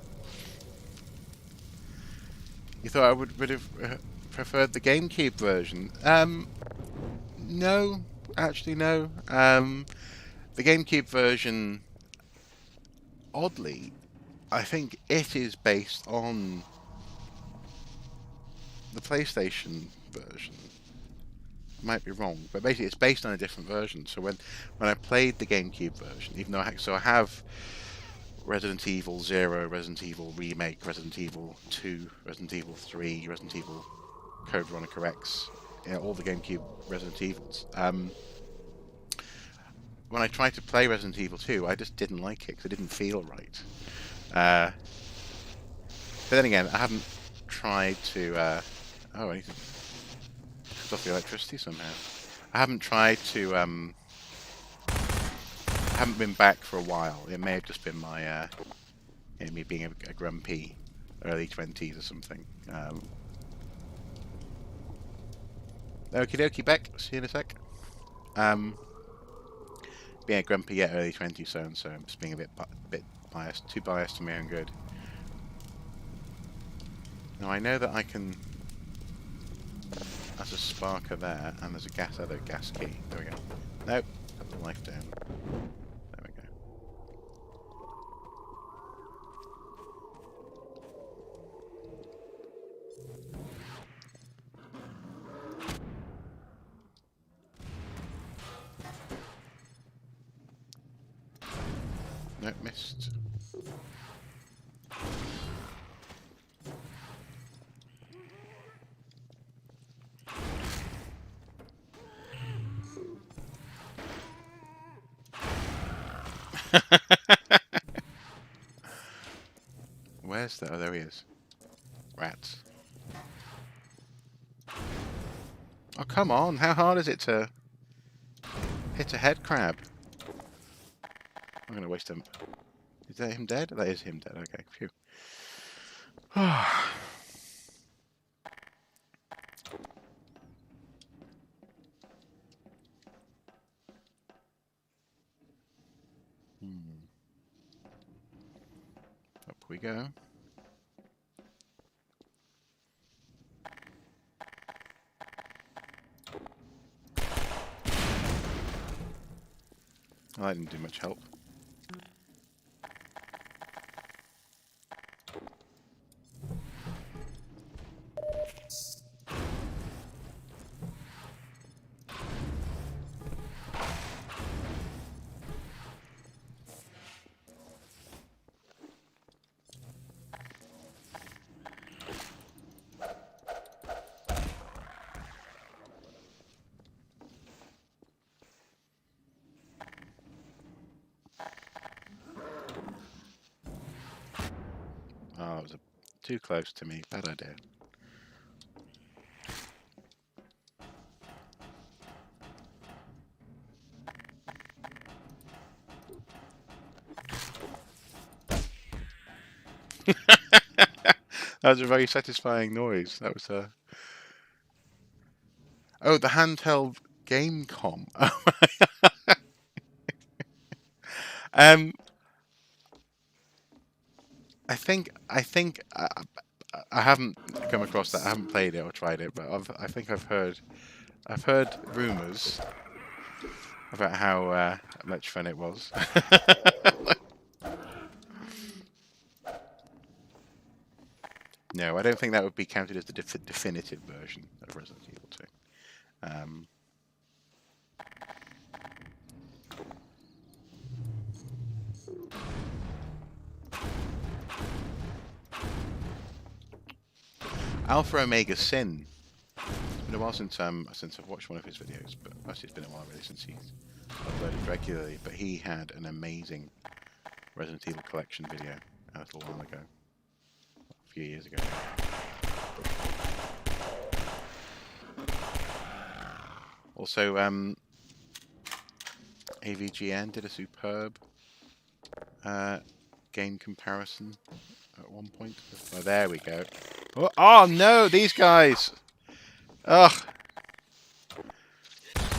You thought I would have preferred the GameCube version? No. Actually, no. The GameCube version, oddly, I think it is based on the PlayStation version. Might be wrong, but basically it's based on a different version. So when I played the GameCube version, even though I have Resident Evil 0, Resident Evil Remake, Resident Evil 2, Resident Evil 3, Resident Evil Code Veronica X, all the GameCube Resident Evils. When I tried to play Resident Evil 2, I just didn't like it because it didn't feel right. But then again, I haven't tried to... oh, I need to cut off the electricity somehow. I haven't tried to... I haven't been back for a while. It may have just been my... me being a grumpy early 20s or something. Okie dokie, Beck. See you in a sec. Being a grumpy yet early 20s so I'm just being a bit biased. Too biased to my own good. Now I know that I can... There's a sparker there, and there's a other gas key. There we go. Nope. Put the life down. There we go. Nope, missed. Where's that? Oh, there he is. Rats. Oh, come on. How hard is it to hit a head crab? I'm going to waste him. Is that him dead? That is him dead. Okay, phew. Up we go. Oh, that didn't do much help. Oh, it was too close to me. Bad idea. That was a very satisfying noise. That was a... Oh, the handheld game com. I think I haven't come across that. I haven't played it or tried it, but I think I've heard rumours about how much fun it was. No, I don't think that would be counted as the definitive version of Resident Evil 2. Alpha Omega Sin. It's been a while since I've watched one of his videos, but actually it's been a while really since he's uploaded regularly. But he had an amazing Resident Evil collection video a little while ago, a few years ago. Also, AVGN did a superb game comparison at one point. Oh, there we go. Oh no, these guys! Ugh!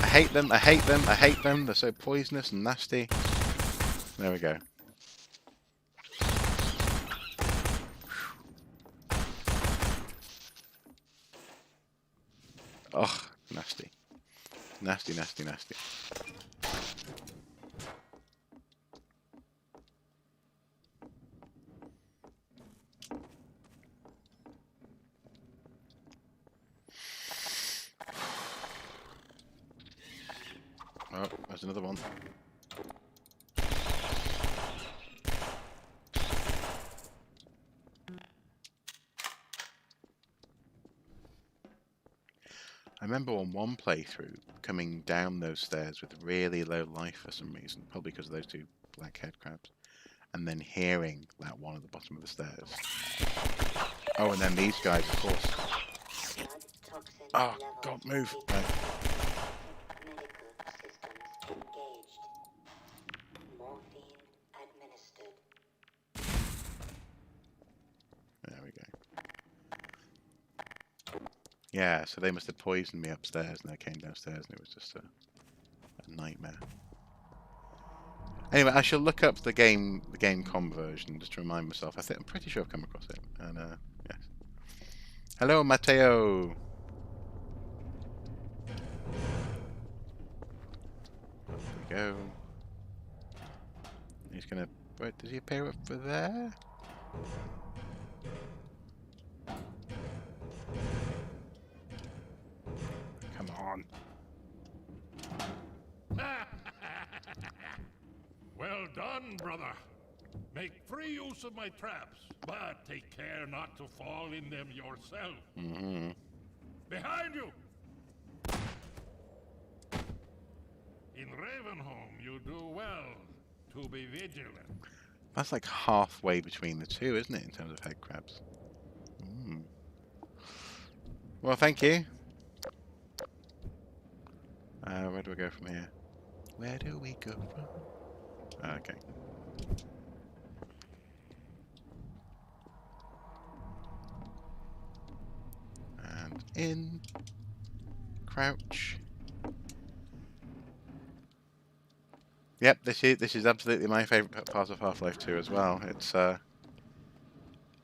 I hate them, I hate them, I hate them. They're so poisonous and nasty. There we go. Ugh, nasty. Nasty, nasty, nasty. Oh, there's another one. I remember on one playthrough coming down those stairs with really low life for some reason, probably because of those two black head crabs, and then hearing that one at the bottom of the stairs. Oh, and then these guys, of course. Oh, God, move. No. There we go. Yeah, so they must have poisoned me upstairs, and I came downstairs, and it was just a nightmare. Anyway, I shall look up the game conversion just to remind myself. I'm pretty sure I've come across it. And yes. Hello, Matteo. There we go. He's gonna. Wait, does he appear over there? Come on. Well done, brother. Make free use of my traps, but take care not to fall in them yourself. Mm-hmm. Behind you! In Ravenholm, you do well to be vigilant. That's like halfway between the two, isn't it, in terms of head crabs? Mm. Well, thank you. Where do we go from here? Where do we go from? Okay. And in. Crouch. Yep, this is absolutely my favourite part of Half-Life 2 as well. It's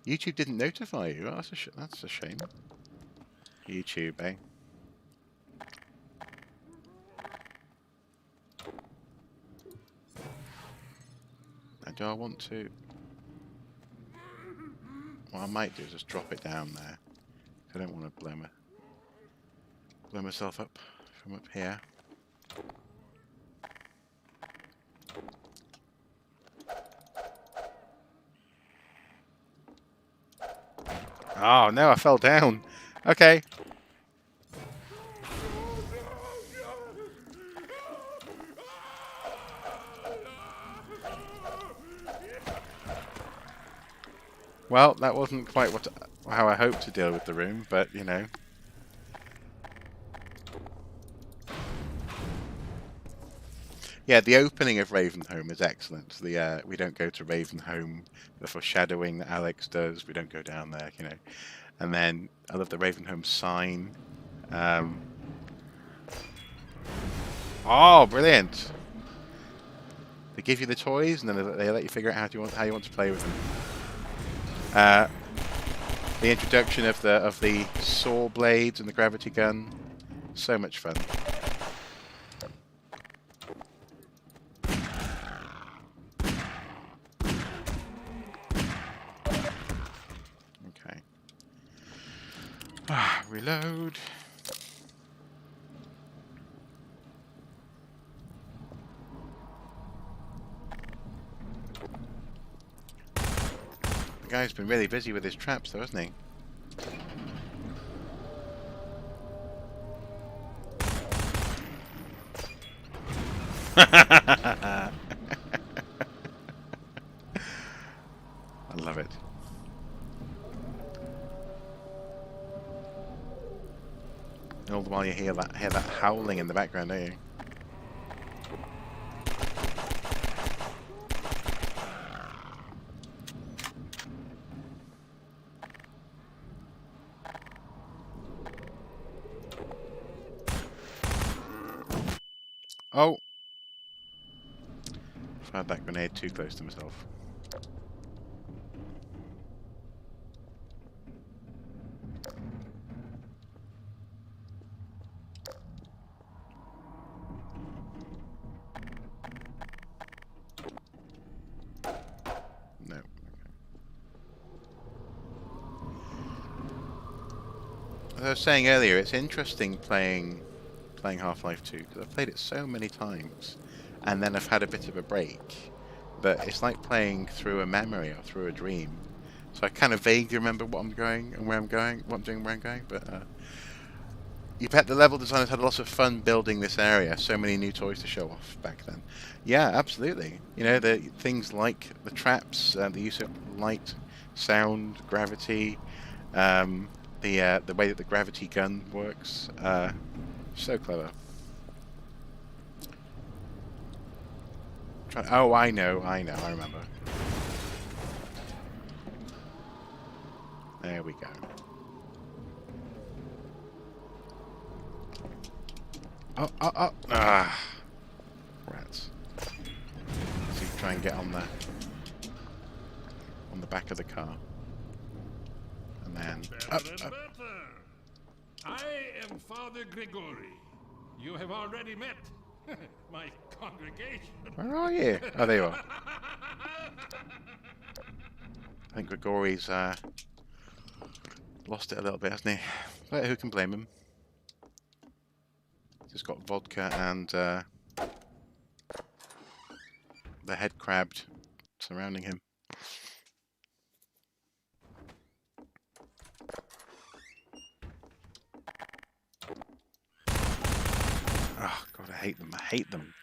YouTube didn't notify you. Oh, that's a shame. YouTube, eh? Now, do I want to? What I might do is just drop it down there. I don't want to blow myself up from up here. Oh no, I fell down. Okay. Well, that wasn't quite how I hoped to deal with the room, but you know. Yeah, the opening of Ravenholm is excellent. The we don't go to Ravenholm, the foreshadowing that Alex does. We don't go down there, you know. And then I love the Ravenholm sign. Oh, brilliant! They give you the toys, and then they let you figure out how you want to play with them. The introduction of the saw blades and the gravity gun, so much fun. Okay. Reload. The guy's been really busy with his traps though, hasn't he? I love it. And all the while you hear that howling in the background, don't you? Oh! Fired that grenade too close to myself. No. As I was saying earlier, it's interesting playing Half-Life 2 because I've played it so many times, and then I've had a bit of a break. But it's like playing through a memory or through a dream. So I kind of vaguely remember what I'm going and where I'm going, what I'm doing, and where I'm going. But the level designers had lots of fun building this area. So many new toys to show off back then. Yeah, absolutely. You know, the things like the traps, the use of light, sound, gravity, the way that the gravity gun works. So clever. Oh, I know, I remember. There we go. Oh. Ah. Rats. So you try and get on the back of the car. And then... Better and better. I am Father Grigori. You have already met my congregation. Where are you? Oh, there you are. I think Grigori's lost it a little bit, hasn't he? But who can blame him? Just got vodka and the head crabbed surrounding him. Oh, God, I hate them. I hate them.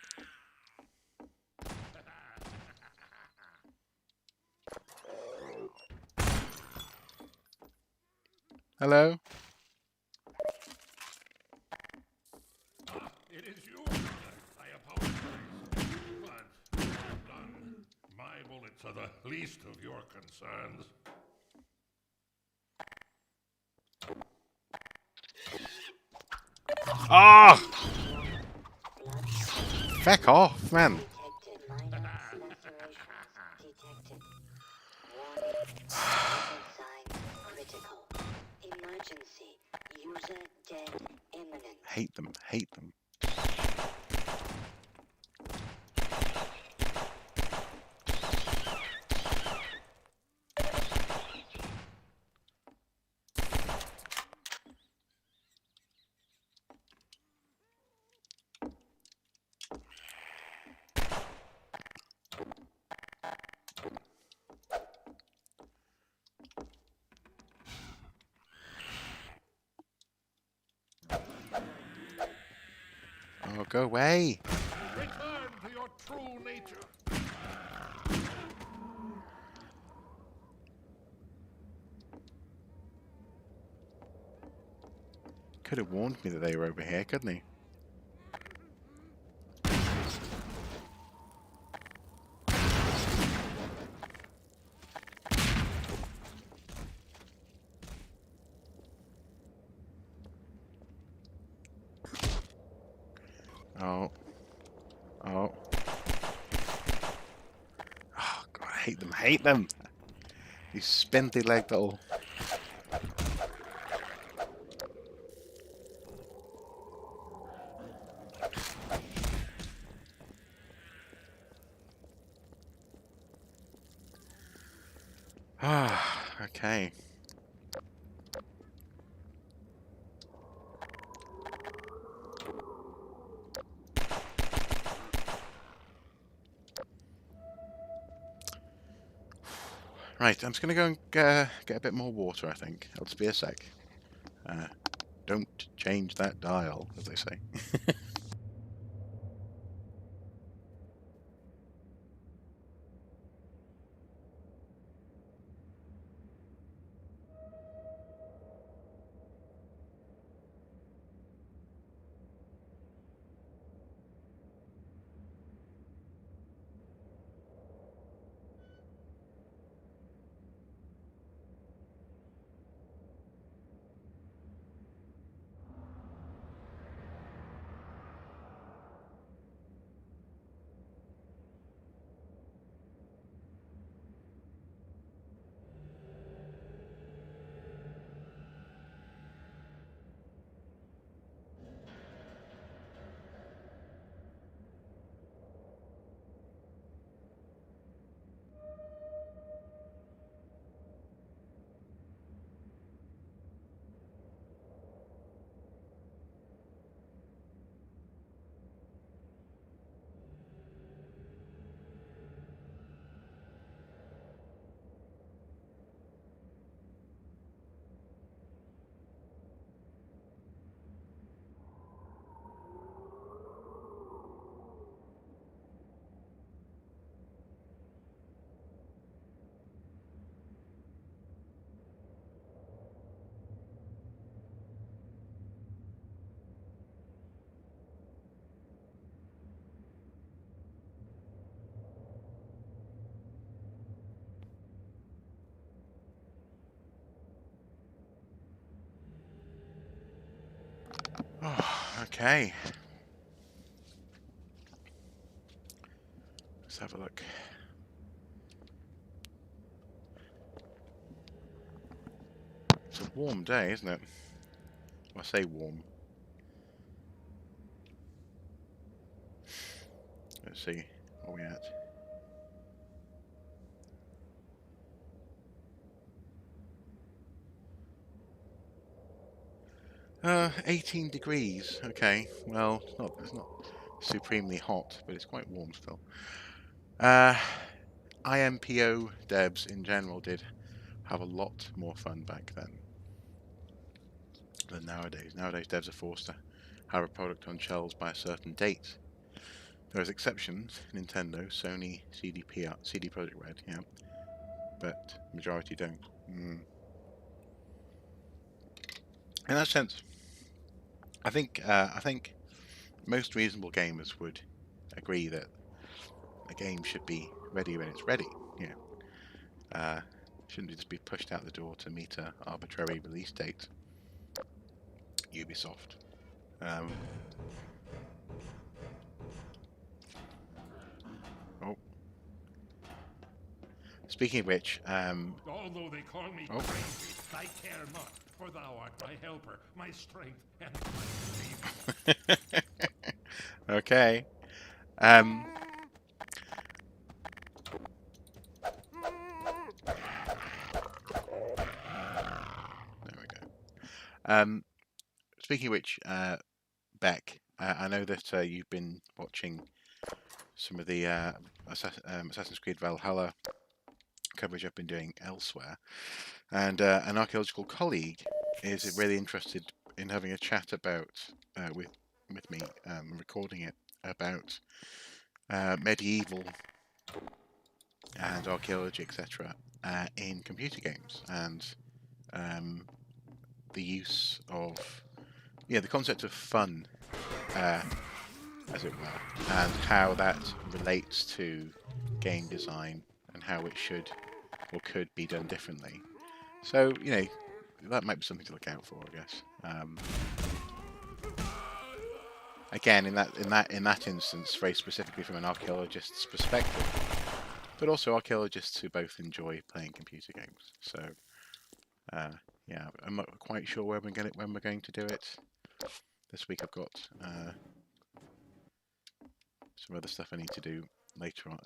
Hello? It is you. I apologize. But done. My bullets are the least of your concerns. Ah! Feck off, man. Hate them, hate them. Oh, go away. Return to your true nature. Could have warned me that they were over here, couldn't he? Oh. Oh. Oh, God, I hate them, hate them! These spindly-legged little... Ah, okay. Right, I'm just going to go and get a bit more water, I think. It'll just be a sec. Don't change that dial, as they say. Okay. Let's have a look. It's a warm day, isn't it? Well, I say warm. Let's see. What are we at? 18 degrees. Okay. Well, it's not supremely hot, but it's quite warm still. IMPO devs in general did have a lot more fun back then than nowadays. Nowadays, devs are forced to have a product on shelves by a certain date. There's exceptions: Nintendo, Sony, CD Projekt Red, yeah, but majority don't. In that sense, I think most reasonable gamers would agree that a game should be ready when it's ready. Yeah, shouldn't just be pushed out the door to meet an arbitrary release date. Ubisoft. Oh, speaking of which, Although they call me Oh. crazy, I care not, for thou art my helper, my strength, and my savior. okay. There we go. Speaking of which, Beck, I know that you've been watching some of the Assassin's Creed Valhalla coverage I've been doing elsewhere, and an archaeological colleague is really interested in having a chat about with me, recording it about medieval and archaeology, etc., in computer games, and the use of the concept of fun, as it were, and how that relates to game design and how it should or could be done differently. So that might be something to look out for, I guess. Again, in that instance, very specifically from an archaeologist's perspective, but also archaeologists who both enjoy playing computer games. So, yeah, I'm not quite sure when we're going to do it. This week I've got some other stuff I need to do later on.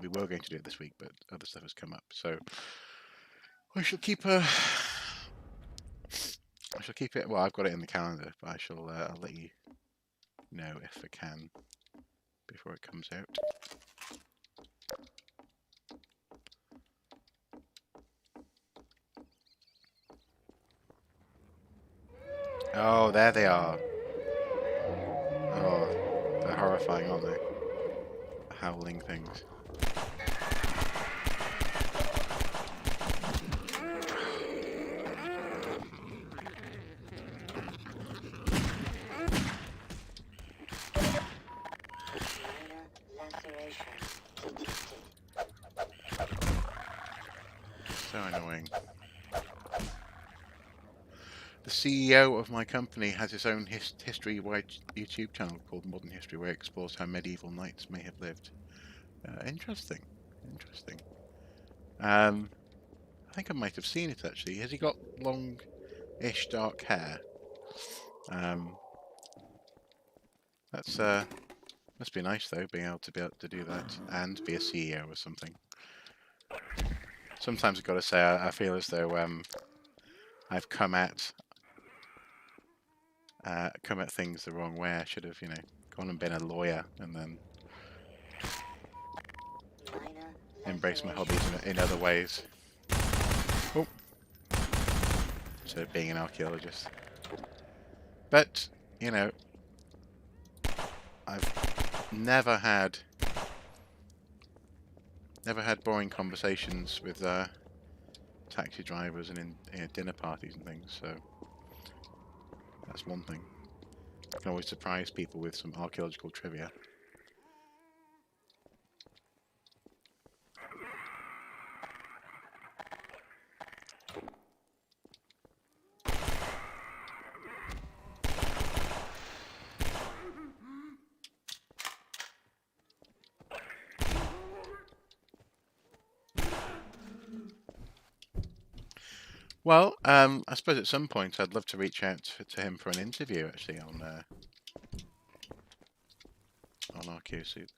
We were going to do it this week, but other stuff has come up. So I shall keep it. Well, I've got it in the calendar, but I'll let you know if I can before it comes out. Oh, there they are. Oh, they're horrifying, aren't they? Howling things. So annoying. The CEO of my company has his own history-wide YouTube channel called Modern History, where he explores how medieval knights may have lived. Interesting. I think I might have seen it actually. Has he got long-ish dark hair? That's must be nice though, being able to do that and be a CEO or something. Sometimes I've got to say I feel as though I've come at things the wrong way. I should have, gone and been a lawyer and then embraced my hobbies in other ways. Oh, instead of being an archaeologist. But I've never had boring conversations with taxi drivers and in dinner parties and things. So that's one thing. I can always surprise people with some archaeological trivia. Well, I suppose at some point I'd love to reach out to him for an interview, actually, on RQ Soup.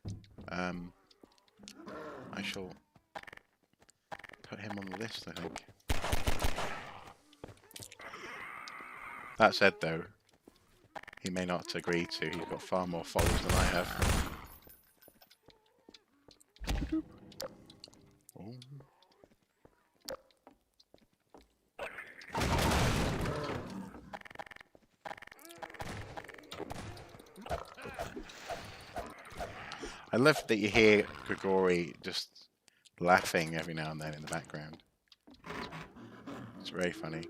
I shall put him on the list, I think. That said, though, he may not agree to. He's got far more followers than I have. Oh. I love that you hear Grigori just laughing every now and then in the background. It's very funny.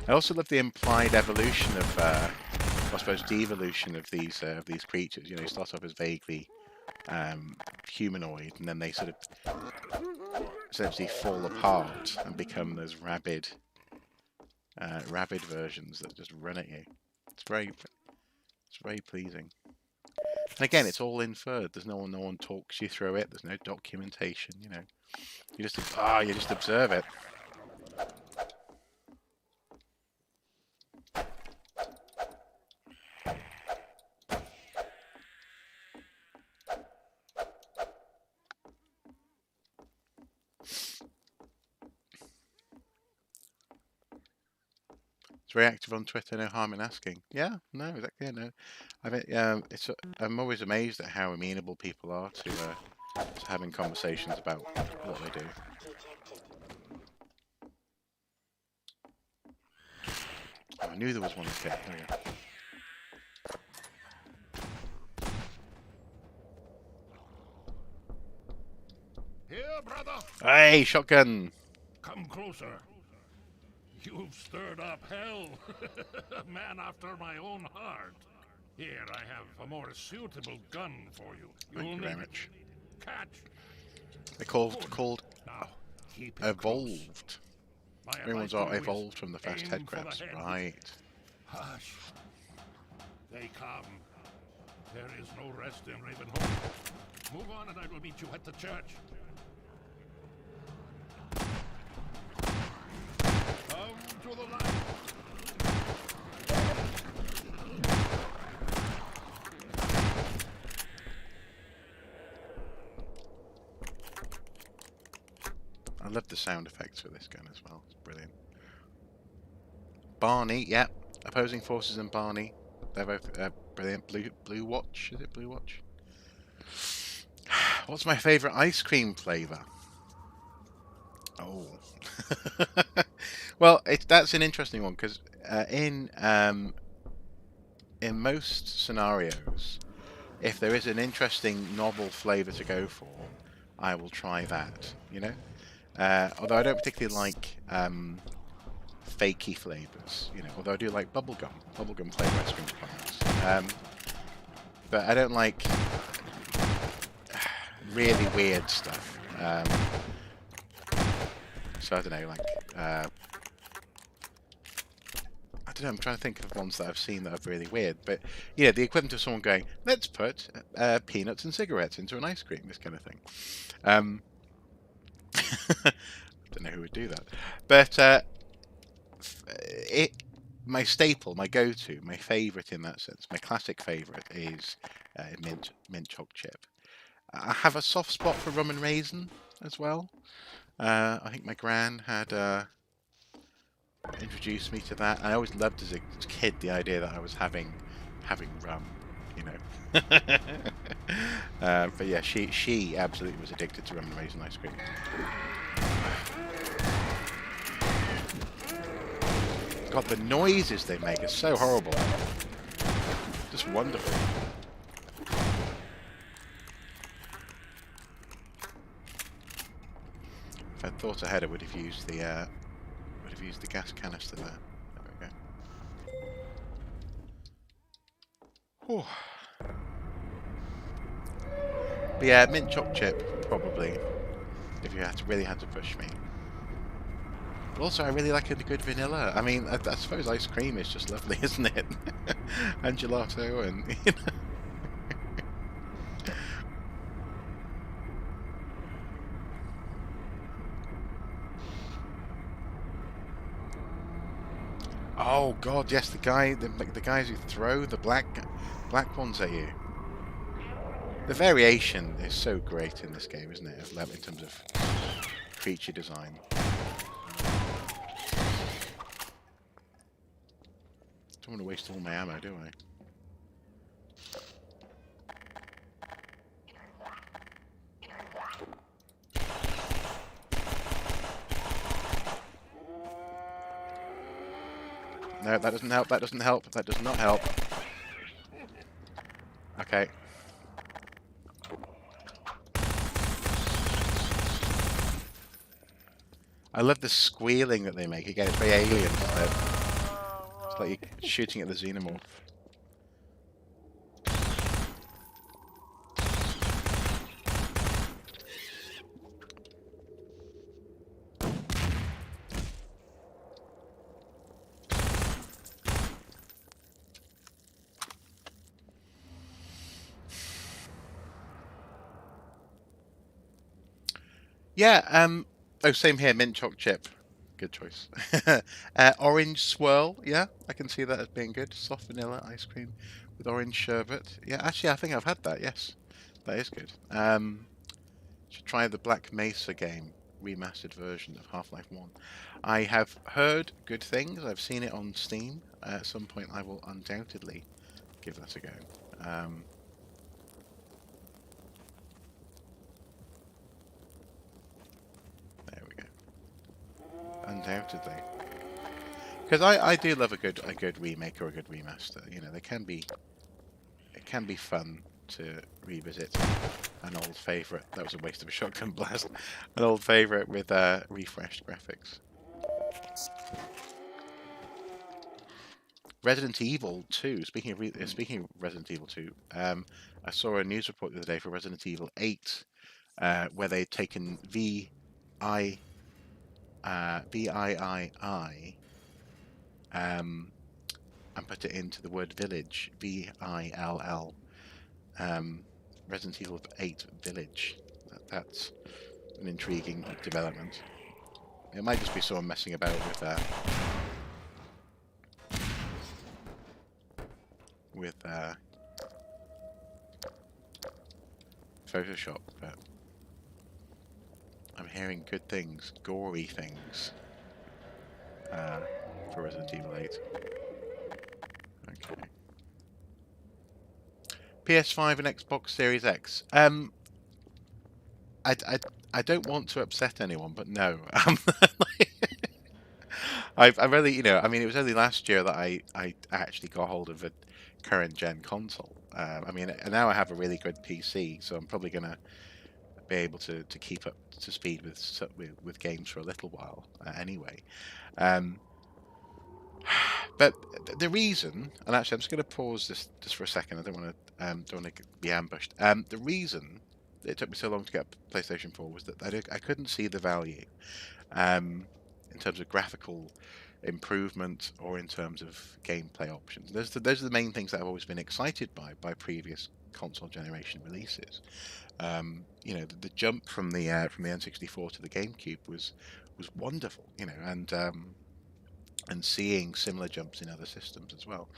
I also love the implied evolution of, I suppose, devolution of these creatures. You know, you start off as vaguely humanoid, and then they sort of essentially fall apart and become those rabid versions that just run at you. It's very pleasing. And again, it's all inferred. There's no one talks you through it. There's no documentation. You know, you just observe it. It's very active on Twitter. No harm in asking. Yeah, no, exactly. Yeah, no. I mean, I'm always amazed at how amenable people are to having conversations about what they do. Oh, I knew there was one. Okay, there we go. Here, brother. Hey, shotgun. Come closer. You've stirred up hell. A man after my own heart. Here, I have a more suitable gun for you. Thank you very much. Catch. They're called Now, keep it evolved. close. My Everyone's advice are to you is evolved from the fast aim head for the crabs. head. Right. Hush. They come. There is no rest in Ravenholm. Move on and I will meet you at the church. Come to the light. I love the sound effects for this gun as well. It's brilliant. Barney, yeah. Opposing Forces and Barney. They're both brilliant. Blue Watch, is it Blue Watch? What's my favourite ice cream flavour? Oh. Well, that's an interesting one, because in most scenarios, if there is an interesting novel flavour to go for, I will try that, you know? Although I don't particularly like fakey flavours, you know, although I do like bubblegum flavour ice cream products. But I don't like really weird stuff. So I don't know, like I don't know. I'm trying to think of ones that I've seen that are really weird. But yeah, the equivalent of someone going, "Let's put peanuts and cigarettes into an ice cream," this kind of thing. I don't know who would do that, but my staple, my go-to, my favourite in that sense, my classic favourite is mint choc chip. I have a soft spot for rum and raisin as well. I think my gran had introduced me to that. I always loved as a kid the idea that I was having rum, you know. But yeah, she absolutely was addicted to rum and raisin ice cream. God, the noises they make are so horrible. Just wonderful. If I'd thought ahead, I would have used the gas canister there. There we go. Whew. But yeah, mint choc chip probably. If you really had to push me. But also, I really like a good vanilla. I mean, I suppose ice cream is just lovely, isn't it? And gelato, and you know. Oh God, yes, the guys who throw the black ones at you. The variation is so great in this game, isn't it? In terms of creature design. Don't want to waste all my ammo, do I? No, that doesn't help. That doesn't help. That does not help. Okay. I love the squealing that they make. Again, it's very alien, isn't it? It's like you're shooting at the xenomorph. Yeah, oh, same here, mint choc chip. Good choice. Orange swirl, yeah, I can see that as being good. Soft vanilla ice cream with orange sherbet. Yeah, actually, I think I've had that, yes. That is good. Should try the Black Mesa game, remastered version of Half-Life 1. I have heard good things. I've seen it on Steam. At some point, I will undoubtedly give that a go. There we go. Undoubtedly. Because I do love a good remake or a good remaster. You know, it can be fun to revisit an old favourite. That was a waste of a shotgun blast. An old favourite with refreshed graphics. Resident Evil 2. Speaking of Resident Evil 2, I saw a news report the other day for Resident Evil 8, where they'd taken VIII, and put it into the word village, VILL. Resident Evil 8 Village. That's an intriguing development. It might just be someone messing about with Photoshop, but I'm hearing good things, gory things, for Resident Evil 8. Okay. PS5 and Xbox Series X. I don't want to upset anyone, but no. I really, you know, I mean, it was only last year that I actually got hold of a current gen console. I mean, now I have a really good PC, so I'm probably gonna be able to keep up to speed with games for a little while anyway. But the reason, and actually, I'm just going to pause this just for a second. I don't want to be ambushed. The reason it took me so long to get PlayStation 4 was that I couldn't see the value, in terms of graphical improvement or in terms of gameplay options. Those are the main things that I've always been excited by previous console generation releases. You know, the jump from the N64 to the GameCube was wonderful. You know, and seeing similar jumps in other systems as well.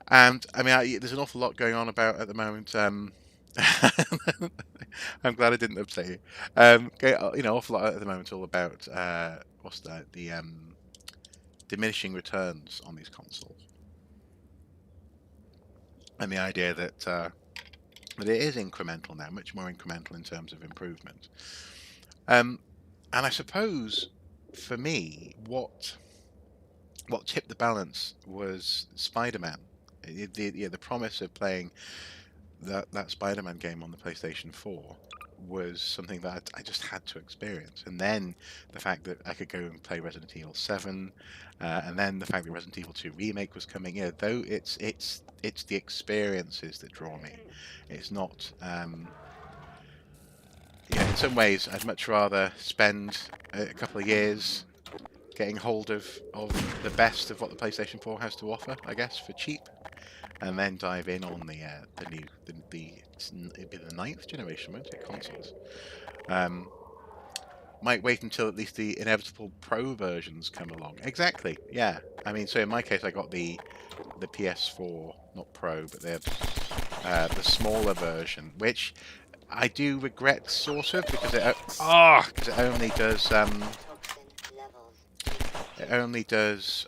And I mean, there's an awful lot going on about at the moment. I'm glad I didn't upset you. You know, awful lot at the moment all about what's that? The diminishing returns on these consoles, and the idea that it is incremental now, much more incremental in terms of improvement. And I suppose for me, what tipped the balance was Spider-Man. The promise of playing that Spider-Man game on the PlayStation 4 was something that I just had to experience. And then the fact that I could go and play Resident Evil 7, and then the fact that Resident Evil 2 Remake was coming. Yeah, though it's the experiences that draw me. It's not. Yeah, in some ways, I'd much rather spend a couple of years getting hold of the best of what the PlayStation 4 has to offer, I guess, for cheap, and then dive in on the new it'd be the 9th generation, won't it, consoles? might wait until at least the inevitable Pro versions come along. Exactly. Yeah. I mean, so in my case, I got the PS4, not Pro, but the smaller version, which I do regret sort of because it only does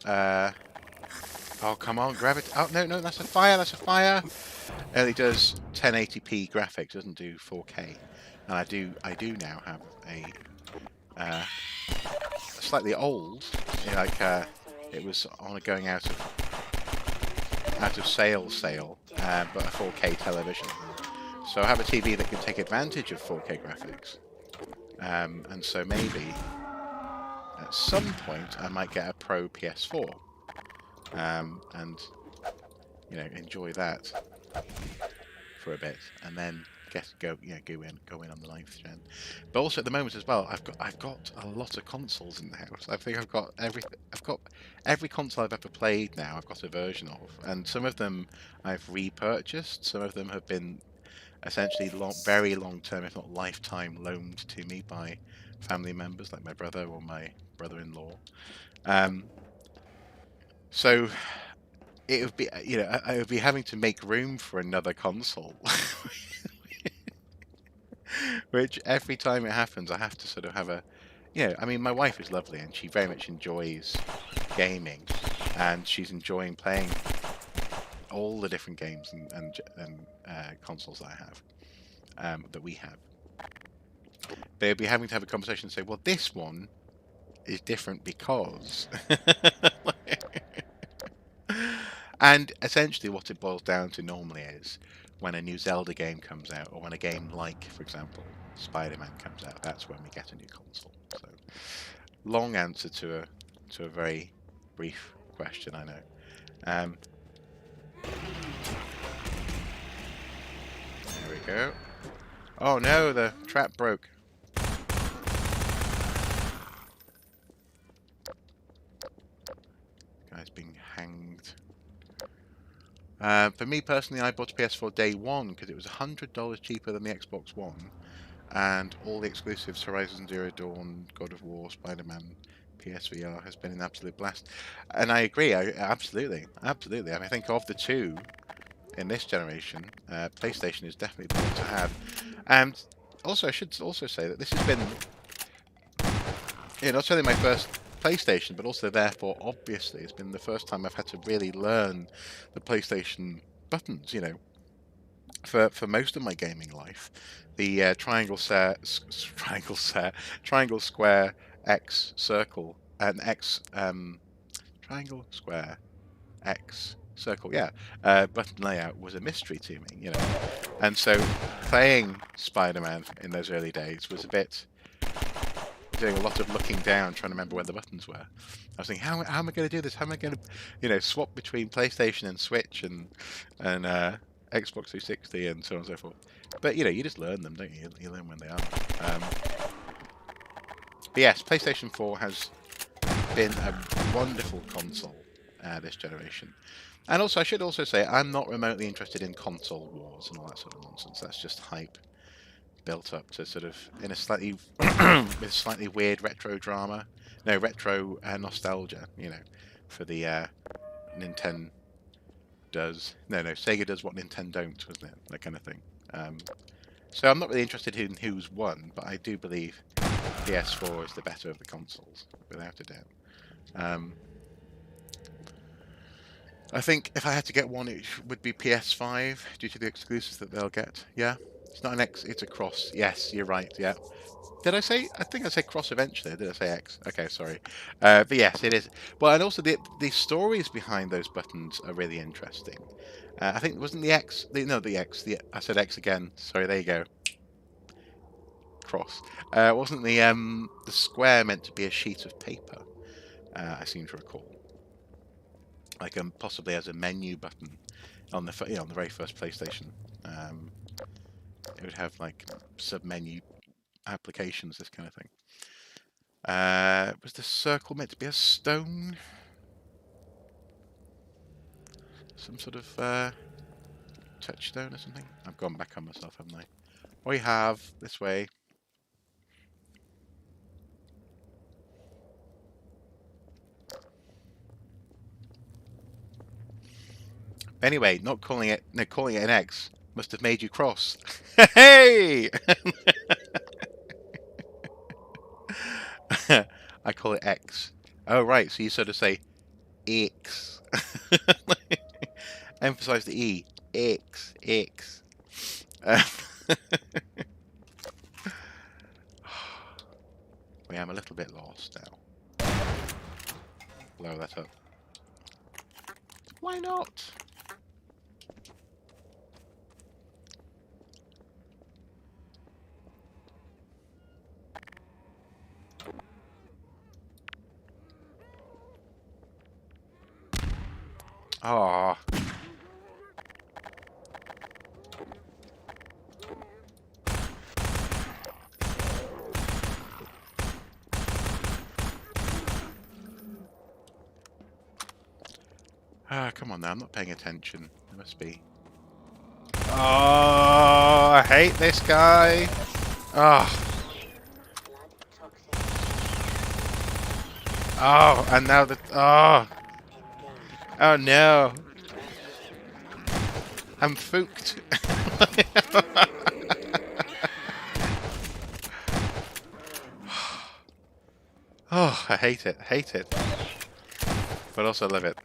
oh come on, gravity. Oh no, that's a fire. That's a fire. It only does 1080p graphics. Doesn't do 4K. And I do now have a slightly old, like it was on a going out of sale, but a 4K television. So I have a TV that can take advantage of 4K graphics, and so maybe at some point I might get a Pro PS4, and enjoy that for a bit, and then go in on the 9th gen. But also at the moment as well, I've got a lot of consoles in the house. I think I've got every console I've ever played now. I've got a version of, and some of them I've repurchased. Some of them have been essentially very long term, if not lifetime, loaned to me by family members like my brother or my brother-in-law. So it would be, I would be having to make room for another console. Which every time it happens, I have to sort of have I mean, my wife is lovely and she very much enjoys gaming, and she's enjoying playing all the different games and consoles that I have, that we have. They'll be having to have a conversation and say, well, this one is different because. And essentially what it boils down to normally is when a new Zelda game comes out, or when a game like, for example, Spider-Man comes out, that's when we get a new console. So, long answer to a very brief question, I know. There we go. Oh no, the trap broke. Guy's being hanged. For me personally, I bought a PS4 day one because it was $100 cheaper than the Xbox One, and all the exclusives, Horizon Zero Dawn, God of War, Spider-Man, PSVR, has been an absolute blast. And I agree, absolutely. I mean, I think of the two in this generation, PlayStation is definitely the one to have. And also, I should also say that this has been, not only my first PlayStation, but also therefore, obviously, it's been the first time I've had to really learn the PlayStation buttons. For most of my gaming life, the triangle, square, X, circle, and X, triangle, square, X, circle, yeah, button layout was a mystery to me, And so playing Spider-Man in those early days was a bit doing a lot of looking down, trying to remember where the buttons were. I was thinking, how am I going to do this? How am I going to, swap between PlayStation and Switch and Xbox 360 and so on and so forth? But you just learn them, don't you? You learn when they are. But yes, PlayStation 4 has been a wonderful console this generation. And also, I should also say, I'm not remotely interested in console wars and all that sort of nonsense. That's just hype built up to sort of in a slightly with slightly weird retro drama, retro nostalgia, for the Nintendo does. No, Sega does what Nintendo don't, wasn't it? That kind of thing. So I'm not really interested in who's won, but I do believe PS4 is the better of the consoles, without a doubt. I think if I had to get one, it would be PS5 due to the exclusives that they'll get. Yeah, it's not an X, it's a cross. Yes, you're right. Yeah. Did I say? I think I said cross eventually. Did I say X? Okay, sorry. But yes, it is. Well, and also the stories behind those buttons are really interesting. I think it wasn't the X. The X. I said X again. Sorry. There you go. Cross. Wasn't the square meant to be a sheet of paper? I seem to recall. Like possibly as a menu button on the on the very first PlayStation. It would have like sub-menu applications, this kind of thing. Was the circle meant to be a stone? Some sort of touchstone or something? I've gone back on myself, haven't I? We have this way. Anyway, not calling it, no, calling it an X must have made you cross. Hey! I call it X. Oh, right, so you sort of say X. Emphasize the E. X, X. Um, Wait, I'm a little bit lost now. Blow that up. Why not? Ah. Ah, come on now, I'm not paying attention. There must be. Oh, I hate this guy. Oh. Oh, and now the. Oh. Oh no. I'm fooked. Oh, I hate it. Hate it. But also love it.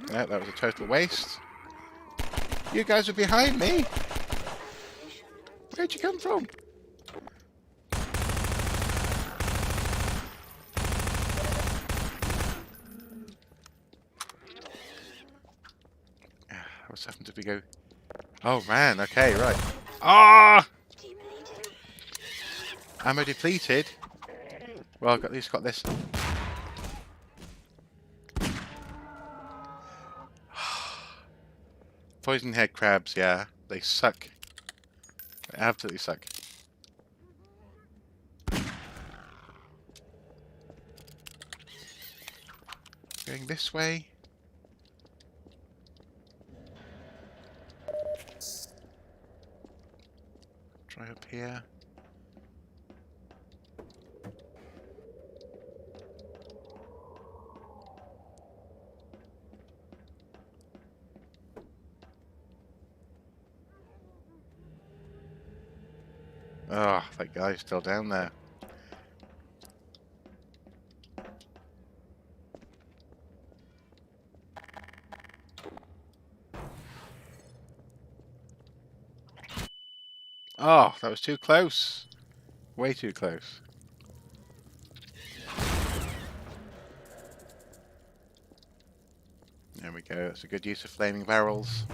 Yeah, that was a total waste. You guys are behind me. Where'd you come from? What's happened if we go? Oh man, okay, right. Ah! Ammo depleted. Well, I've at least got this. Poison head crabs, yeah, they suck. They absolutely suck. Going this way. Try up here. Oh, that guy's still down there. Oh, that was too close. Way too close. There we go. That's a good use of flaming barrels.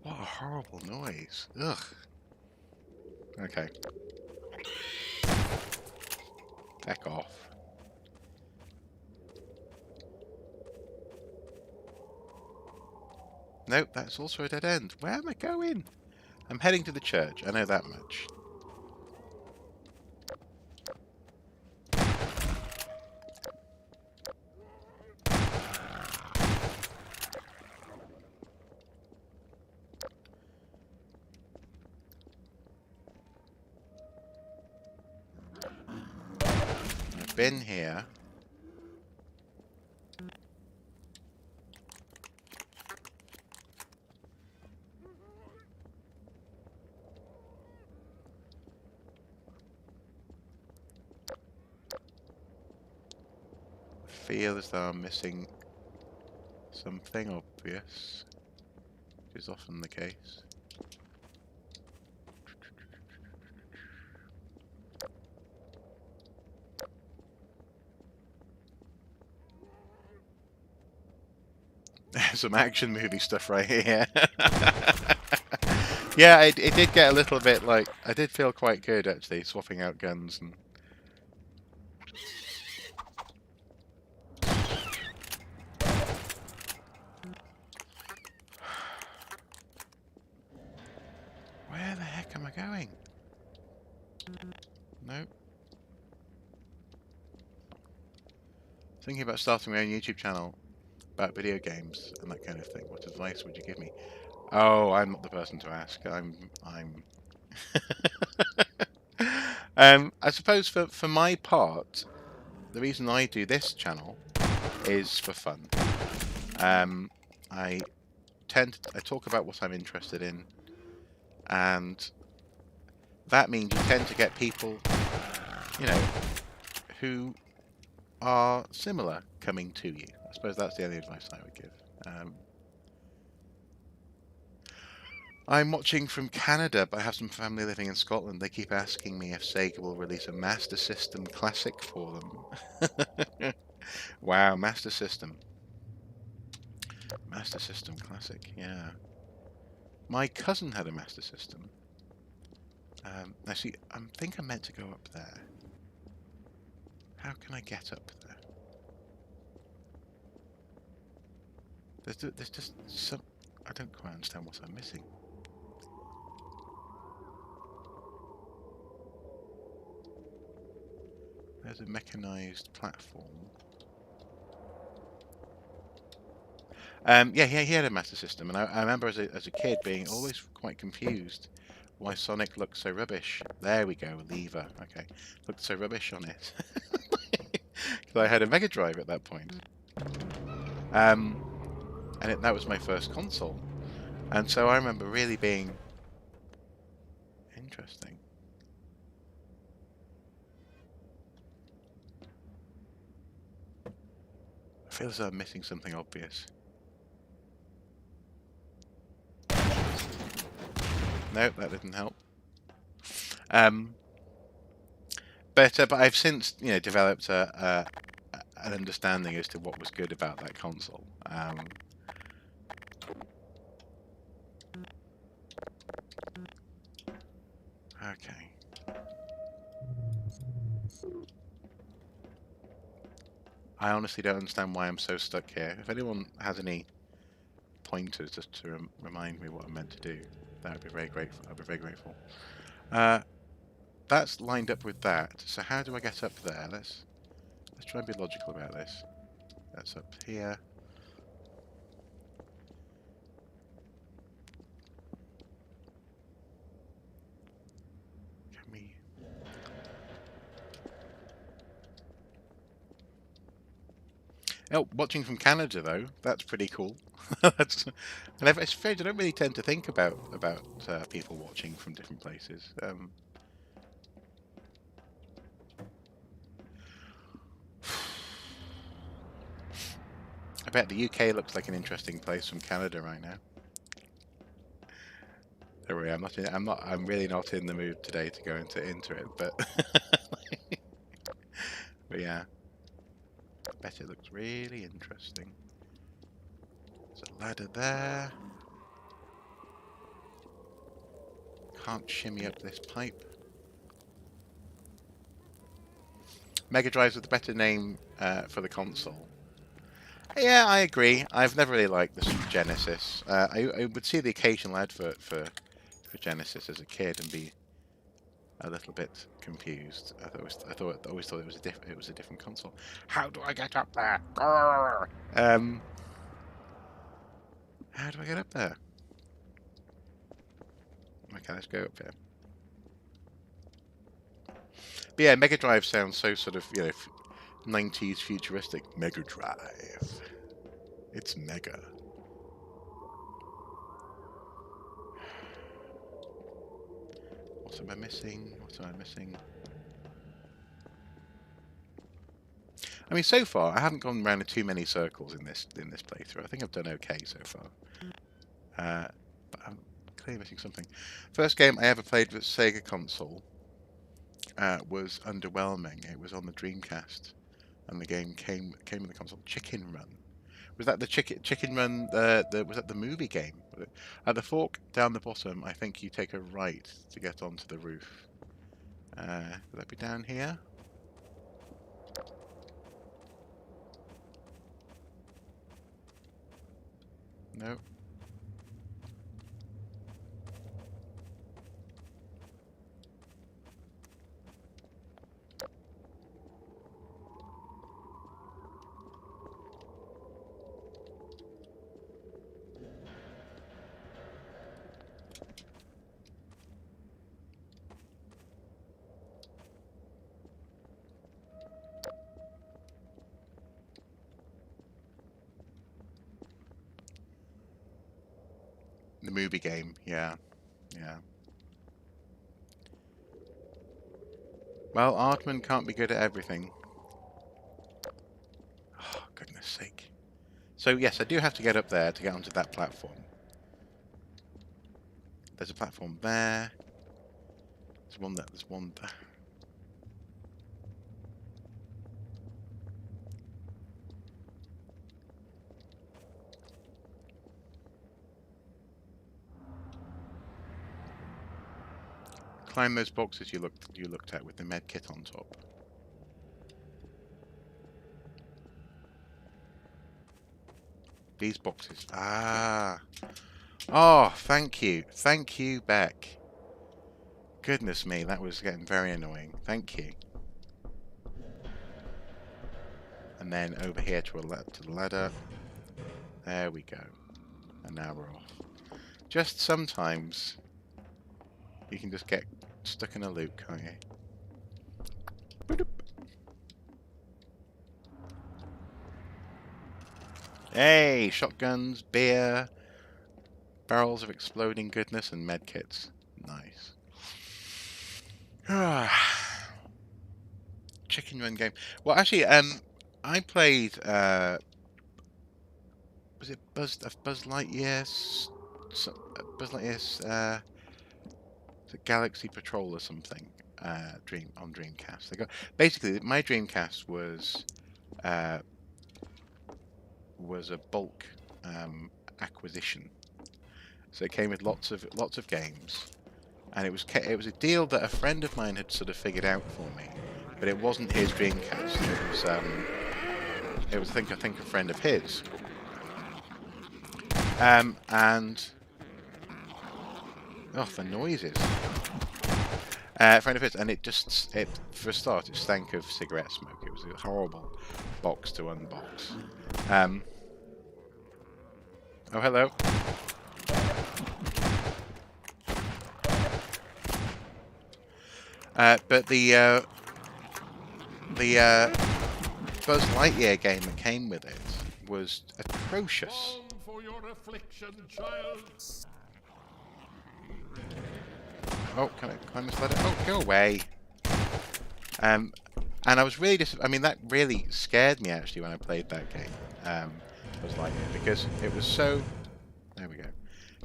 What a horrible noise. Ugh. Okay. Back off. Nope, that's also a dead end. Where am I going? I'm heading to the church. I know that much. I've been here. Feel as though I'm missing something obvious, which is often the case. Some action movie stuff right here. Yeah, it did get a little bit like, I did feel quite good actually, swapping out guns and... Where the heck am I going? Nope. Thinking about starting my own YouTube channel. about video games and that kind of thing. What advice would you give me? Oh, I'm not the person to ask. I'm. I suppose for my part, the reason I do this channel is for fun. I I talk about what I'm interested in, and that means you tend to get people, you know, who are similar coming to you. I suppose that's the only advice I would give. I'm watching from Canada, but I have some family living in Scotland. They keep asking me if Sega will release a Master System Classic for them. Wow, Master System. Master System Classic, yeah. My cousin had a Master System. Actually, I think I'm meant to go up there. How can I get up there? There's just some... I don't quite understand what I'm missing. There's a mechanized platform. Yeah, he had a Master System, and I remember as a kid being always quite confused why Sonic looked so rubbish. There we go, lever. Okay, looked so rubbish on it. Because I had a Mega Drive at that point. And that was my first console. And so I remember really being interesting. I feel as though I'm missing something obvious. No, that didn't help. But I've since, developed an understanding as to what was good about that console. Okay. I honestly don't understand why I'm so stuck here. If anyone has any pointers just to remind me what I'm meant to do, that would be very grateful. I'd be very grateful. That's lined up with that. So how do I get up there? Let's try and be logical about this. That's up here. Can we... Oh, watching from Canada though, that's pretty cool. It's strange. I don't really tend to think about people watching from different places. I bet the UK looks like an interesting place from Canada right now. Anyway, I'm really not in the mood today to go into it, but but yeah. I bet it looks really interesting. There's a ladder there. Can't shimmy up this pipe. Mega Drive's the better name for the console. Yeah, I agree. I've never really liked the Genesis. I would see the occasional advert for Genesis as a kid and be a little bit confused. I always thought it was a different console. How do I get up there? How do I get up there? Okay, let's go up there. But yeah, Mega Drive sounds so sort of 90s futuristic. Mega Drive. It's mega. What am I missing? What am I missing? I mean, so far I haven't gone around in too many circles in this playthrough. I think I've done okay so far. But I'm clearly missing something. First game I ever played with Sega console was underwhelming. It was on the Dreamcast, and the game came with the console. Chicken Run. Was that the Chicken Run? Was that the movie game? At the fork down the bottom, I think you take a right to get onto the roof. Would that be down here? No. The movie game, yeah. Yeah. Well, Aardman can't be good at everything. Oh, goodness sake. So, yes, I do have to get up there to get onto that platform. There's a platform there. There's one there. There's one there. Climb those boxes you looked at with the med kit on top. These boxes. Ah. Oh, thank you. Thank you, Beck. Goodness me, that was getting very annoying. Thank you. And then over here to the ladder. There we go. And now we're off. Just sometimes you can just get stuck in a loop, can't you? Boop. Hey, shotguns, beer, barrels of exploding goodness, and medkits. Nice. Chicken run game. Well, actually, I played. Was it Buzz Lightyear's? Buzz Lightyear's. The Galaxy Patrol or something. On Dreamcast. Basically my Dreamcast was a bulk acquisition. So it came with lots of games, and it was a deal that a friend of mine had sort of figured out for me, but it wasn't his Dreamcast. It was I think a friend of his. And oh, the noises. Friend of his, and for a start, it stank of cigarette smoke. It was a horrible box to unbox. Oh, hello. But the Buzz Lightyear game that came with it was atrocious. For your affliction, child. Oh, can I climb this ladder? Oh, go away. And I was really that really scared me actually when I played that game. Buzz Lightyear, because it was so. There we go.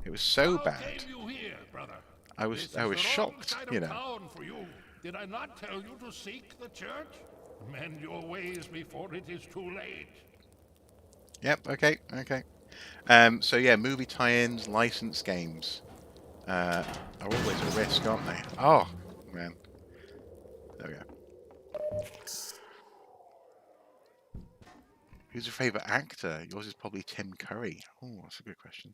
It was so bad. How came you here, brother? I was shocked, you know. For you. Did I not tell you to seek the church? Mend your ways before it is too late. Yep. Okay. So yeah, movie tie-ins, licensed games are always a risk, aren't they? Oh man. There we go. Who's your favourite actor? Yours is probably Tim Curry. Oh, that's a good question.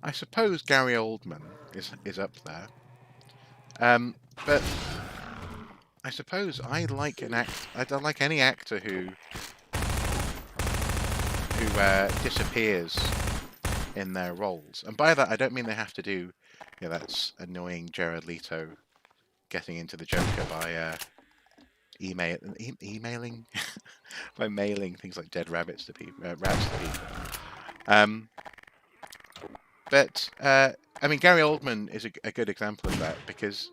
I suppose Gary Oldman is up there. But I suppose I like I don't like any actor who disappears in their roles. And by that, I don't mean they have to do, that's annoying Jared Leto getting into the Joker by emailing, by mailing things like dead rabbits to people. But Gary Oldman is a good example of that because,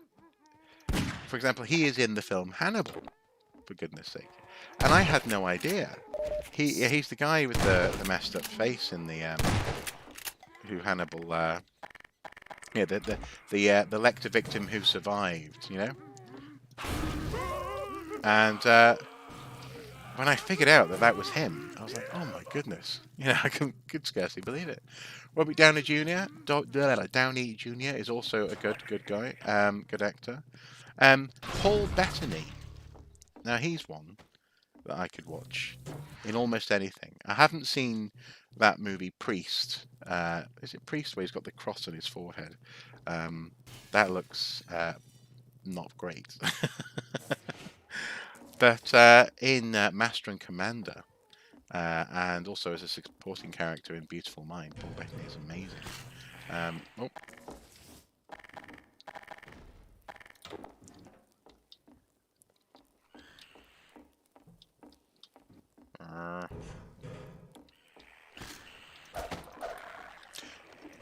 for example, he is in the film Hannibal, for goodness sake, and I had no idea. He's the guy with the messed up face in the who Hannibal the Lecter victim who survived, and when I figured out that was him, I was like, oh my goodness, I could scarcely believe it. Robert Downey Jr. Downey Jr. is also a good guy, good actor. Paul Bettany. Now he's one that I could watch in almost anything. I haven't seen that movie Priest. Is it Priest where he's got the cross on his forehead? That looks not great. But in Master and Commander, and also as a supporting character in Beautiful Mind, Paul Bettany is amazing.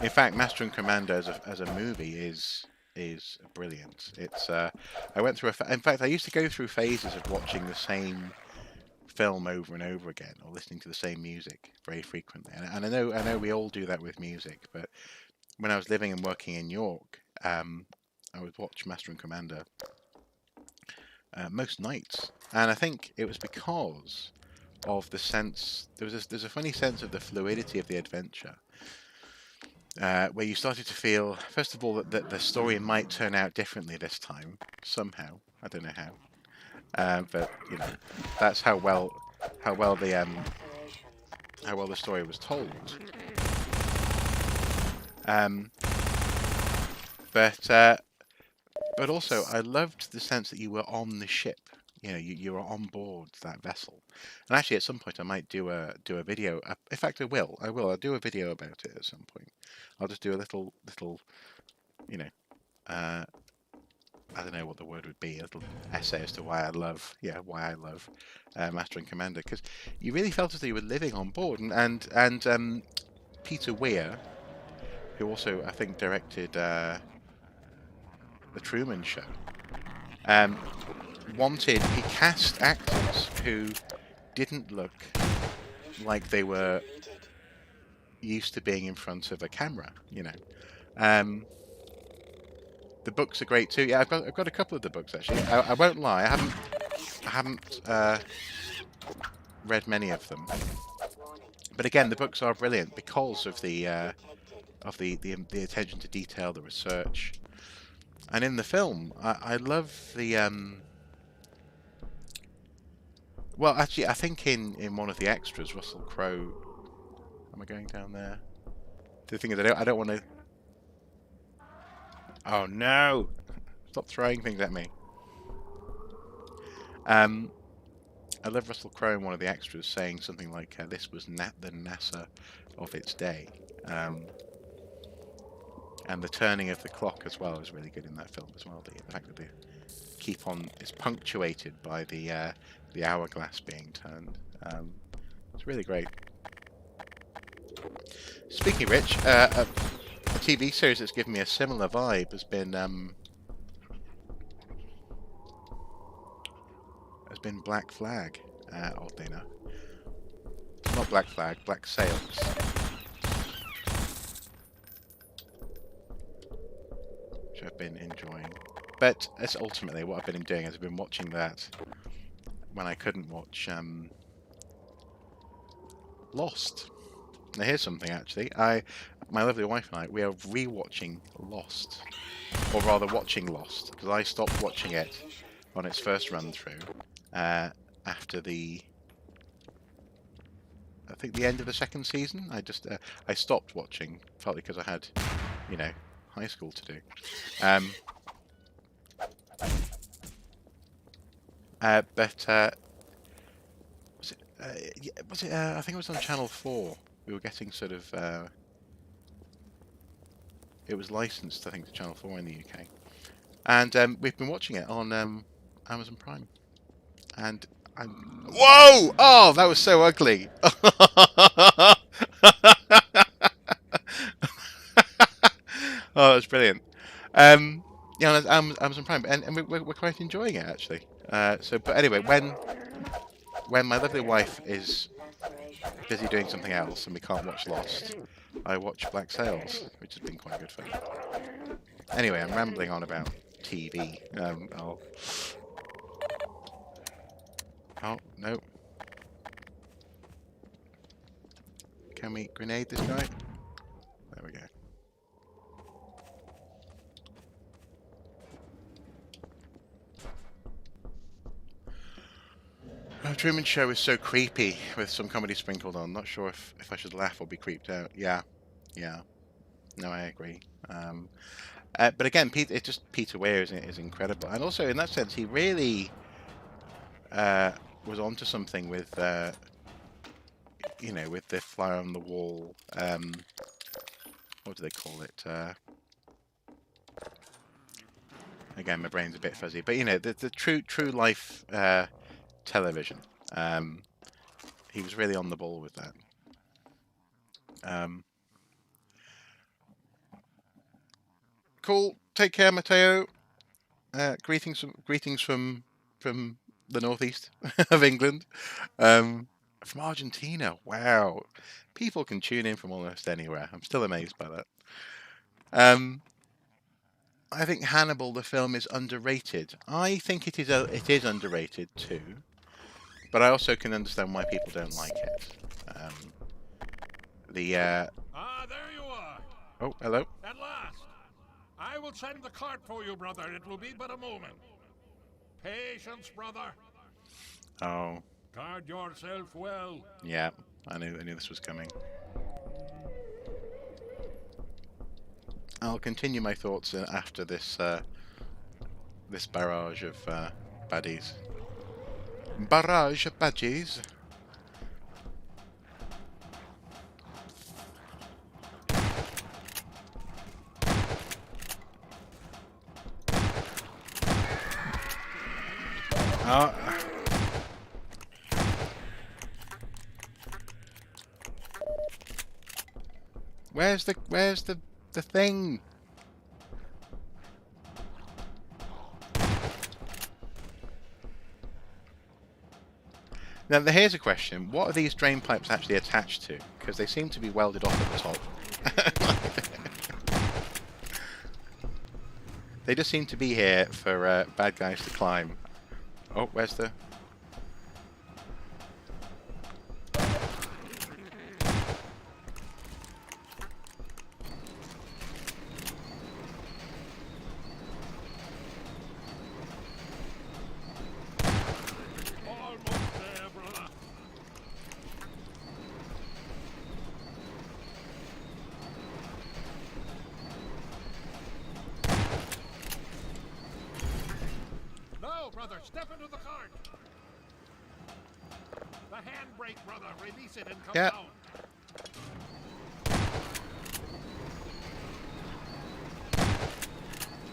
In fact, Master and Commander as a movie is brilliant. It's I went through in fact I used to go through phases of watching the same film over and over again, or listening to the same music very frequently. And I know we all do that with music, but when I was living and working in York, I would watch Master and Commander most nights, and I think it was because of the sense there's a funny sense of the fluidity of the adventure, where you started to feel, first of all, that the story might turn out differently this time somehow. I don't know how, but you know, that's how well the story was told. Um, but also, I loved the sense that you were on the ship. You know, you were on board that vessel. And actually, at some point, I might do a video. In fact, I will. I'll do a video about it at some point. I'll just do a little, you know, I don't know what the word would be. A little essay as to why I love Master and Commander, because you really felt as though you were living on board. And Peter Weir, who also I think directed The Truman Show, he cast actors who didn't look like they were used to being in front of a camera, you know. The books are great too. Yeah, I've got a couple of the books actually. I won't lie, I haven't read many of them. But again, the books are brilliant because of the attention to detail, the research. And in the film, I love the well, actually, I think in one of the extras, Russell Crowe. Am I going down there? The thing is, I don't want to. Oh no! Stop throwing things at me. I love Russell Crowe in one of the extras saying something like, "This was the NASA of its day," and the turning of the clock as well is really good in that film as well. The fact that they keep on, it's punctuated by the hourglass being turned. It's really great. Speaking of which, a TV series that's given me a similar vibe has been Black Flag. Oddly enough, not Black Flag, Black Sails, which I've been enjoying. But that's ultimately what I've been doing. Is I've been watching that when I couldn't watch Lost. Now here's something actually. My lovely wife and I, we are re-watching Lost, or rather watching Lost, because I stopped watching it on its first run through after I think the end of the second season. I stopped watching, partly because I had, you know, high school to do. Was it? I think it was on Channel 4. We were getting sort of. It was licensed, I think, to Channel 4 in the UK, and we've been watching it on Amazon Prime. And whoa! Oh, that was so ugly. Oh, that's brilliant. Yeah, on Amazon Prime, and we're quite enjoying it actually. But anyway, when my lovely wife is busy doing something else and we can't watch Lost, I watch Black Sails, which has been quite good fun. Anyway, I'm rambling on about TV. Oh, no. Can we grenade this guy? There we go. Truman Show is so creepy with some comedy sprinkled on. Not sure if I should laugh or be creeped out. Yeah. No, I agree. But again, Peter Weir is incredible, and also in that sense, he really was onto something with you know, with the fly on the wall. What do they call it? Again, my brain's a bit fuzzy, but you know, the true life television. He was really on the ball with that. Cool. Take care, Matteo. Greetings from the northeast of England. From Argentina. Wow. People can tune in from almost anywhere. I'm still amazed by that. I think Hannibal, the film, is underrated. I think it is underrated too, but I also can understand why people don't like it. There you are. Oh, hello. At last. I will send the cart for you, brother. It will be but a moment. Patience, brother. Oh, Guard yourself well. yeah. I knew this was coming. I'll continue my thoughts after this this barrage of baddies. Barrage of baddies. Oh. Where's the thing? Now, here's a question. What are these drain pipes actually attached to? Because they seem to be welded off at the top. They just seem to be here for bad guys to climb. Oh, where's the... Brother, step into the cart. The handbrake, brother. Release it and come down.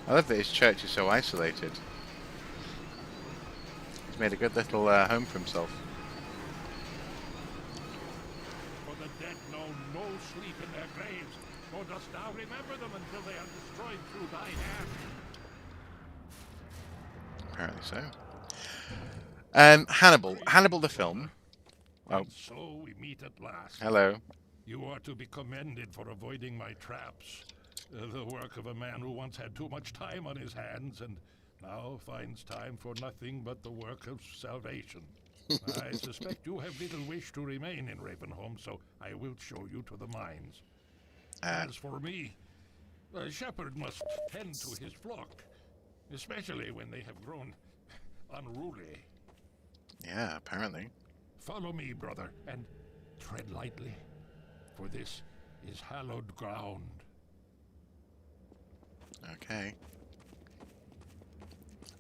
I love that his church is so isolated. He's made a good little home for himself. For the dead know no sleep in their graves, nor dost thou remember them until they are destroyed through thy hand. Apparently so. Hannibal the film. Oh. So we meet at last. Hello. You are to be commended for avoiding my traps. The work of a man who once had too much time on his hands and now finds time for nothing but the work of salvation. I suspect you have little wish to remain in Ravenholm, so I will show you to the mines. As for me, a shepherd must tend to his flock, especially when they have grown unruly. Yeah, apparently. Follow me, brother, and tread lightly, for this is hallowed ground. Okay.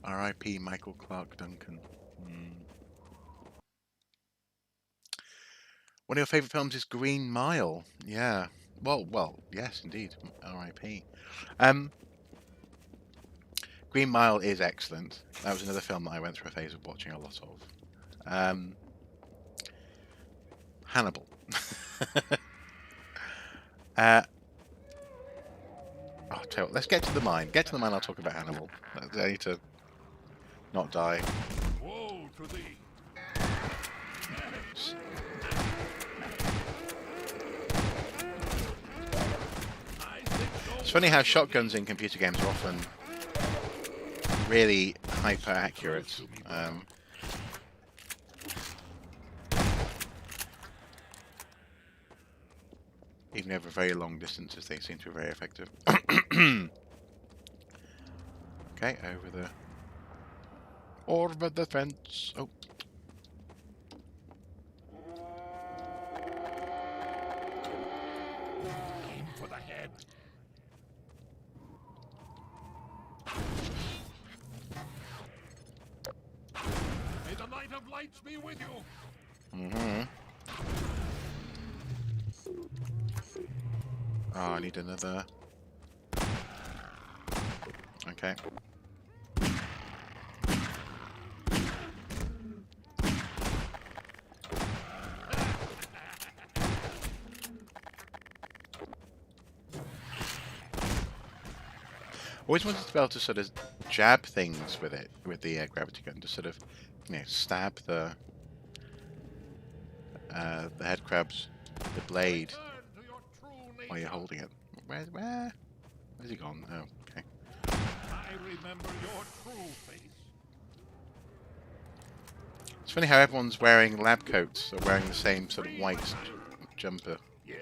R.I.P. Michael Clark Duncan. One of your favourite films is Green Mile. Yeah. Well, yes, indeed. R.I.P. Green Mile is excellent. That was another film that I went through a phase of watching a lot of. Hannibal. I'll tell you what, let's get to the mine. Get to the mine, I'll talk about Hannibal. I need to not die. Woe to thee. It's funny how shotguns in computer games are often really hyper accurate. Even over very long distances, they seem to be very effective. Okay, over the fence. Oh. Aim for the head. May the light of lights be with you. Mm-hmm. Oh, I need another. Okay. Always wanted to be able to sort of jab things with it, with the gravity gun, to sort of, stab the head crabs, with the blade Return to your true while you're nature. holding it. Where's he gone? Oh, okay. I remember your true face. It's funny how everyone's wearing lab coats or wearing the same sort of white jumper. Yes,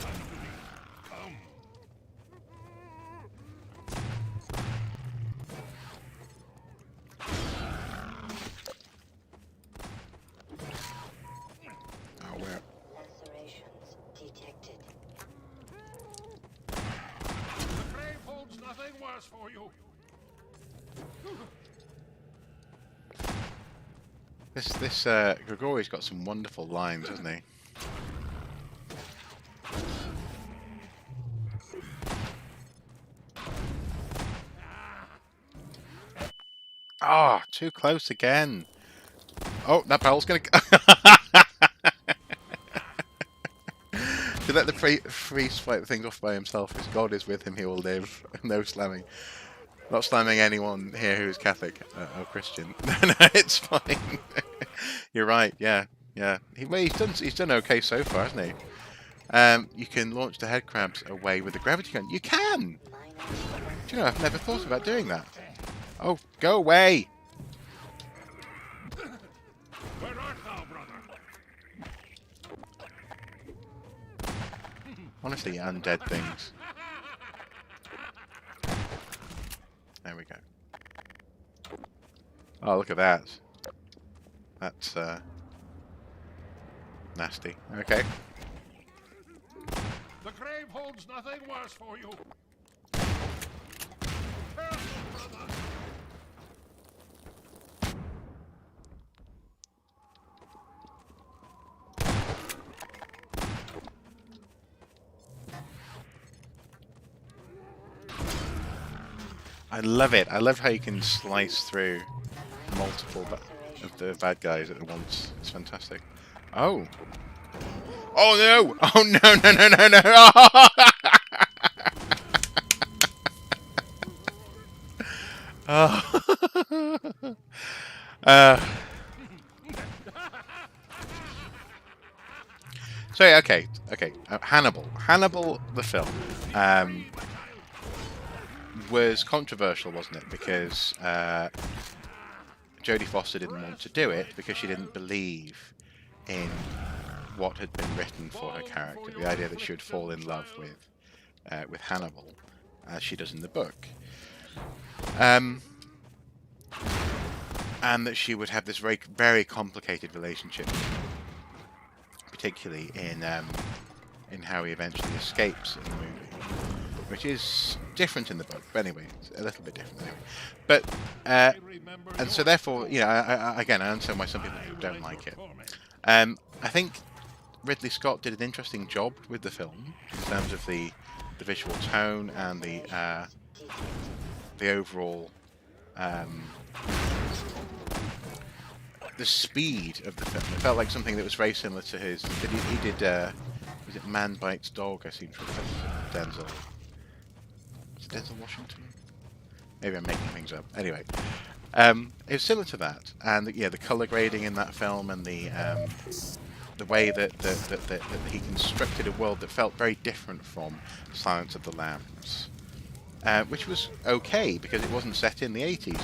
come to me. Come. Oh, where? Lacerations detected. The grave holds nothing worse for you. This Gregori's got some wonderful lines, hasn't he? Ah, too close again. Oh, that barrel's gonna. To let the priest fight the thing off by himself, if God is with him, he will live. No slamming. Not slamming anyone here who is Catholic or Christian. No, it's fine. You're right. Yeah, yeah. He's done okay so far, hasn't he? You can launch the head crabs away with the gravity gun. You can. Do you know? I've never thought about doing that. Oh, go away! Where art thou, brother? Honestly, undead things. There we go. Oh, look at that. That's nasty. Okay. The grave holds nothing worse for you. Careful, brother. I love it. I love how you can slice through multiple of the bad guys at once. It's fantastic. Oh. Oh no! Oh no no no no no! Oh. So okay. Hannibal the film was controversial, wasn't it? Because Jodie Foster didn't want to do it because she didn't believe in what had been written for her character. The idea that she would fall in love with Hannibal, as she does in the book, and that she would have this very, very complicated relationship, particularly in how he eventually escapes in the movie, which is different in the book. But anyway, it's a little bit different anyway. But and so therefore, I understand why some people don't like it. I think Ridley Scott did an interesting job with the film in terms of the visual tone and the overall the speed of the film. It felt like something that was very similar to his. He did was it Man Bites Dog? I seem to remember Denzel. Is it Denzel Washington? Maybe I'm making things up. Anyway, it was similar to that, and the color grading in that film and the way that he constructed a world that felt very different from Silence of the Lambs, which was okay because it wasn't set in the 80s.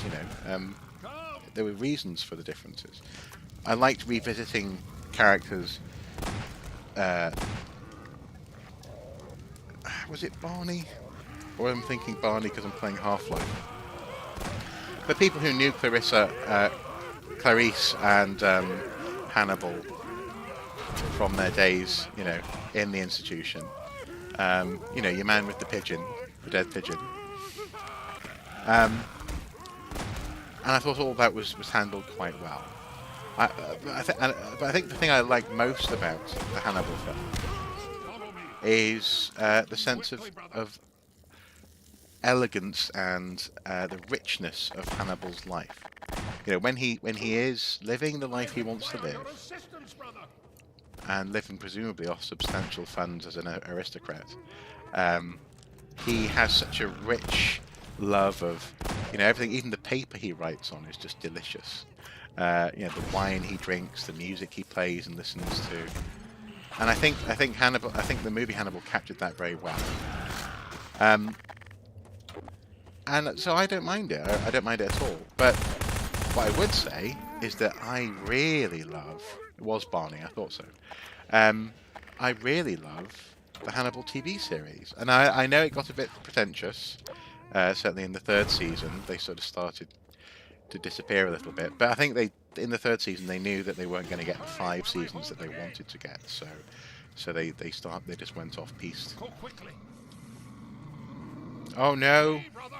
There were reasons for the differences. I liked revisiting characters. Was it Barney? Or I'm thinking Barney because I'm playing Half-Life. But people who knew Clarice and Hannibal from their days, in the institution. Your man with the pigeon, the dead pigeon. And I thought all that was handled quite well. But I think the thing I like most about the Hannibal film is the sense of elegance and the richness of Hannibal's life. When he is living the life he wants to live, and living presumably off substantial funds as an aristocrat, he has such a rich love of, everything. Even the paper he writes on is just delicious. The wine he drinks, the music he plays and listens to, and I think the movie Hannibal captured that very well. And so I don't mind it. I don't mind it at all. But what I would say is that I really love. It was Barney, I thought so. I really love the Hannibal TV series, and I know it got a bit pretentious. Certainly in the third season, they sort of started to disappear a little bit. But I think in the third season, they knew that they weren't going to get the 5 seasons that they wanted to get. So they just went off piste. Go quickly. Oh no! Hey, brother.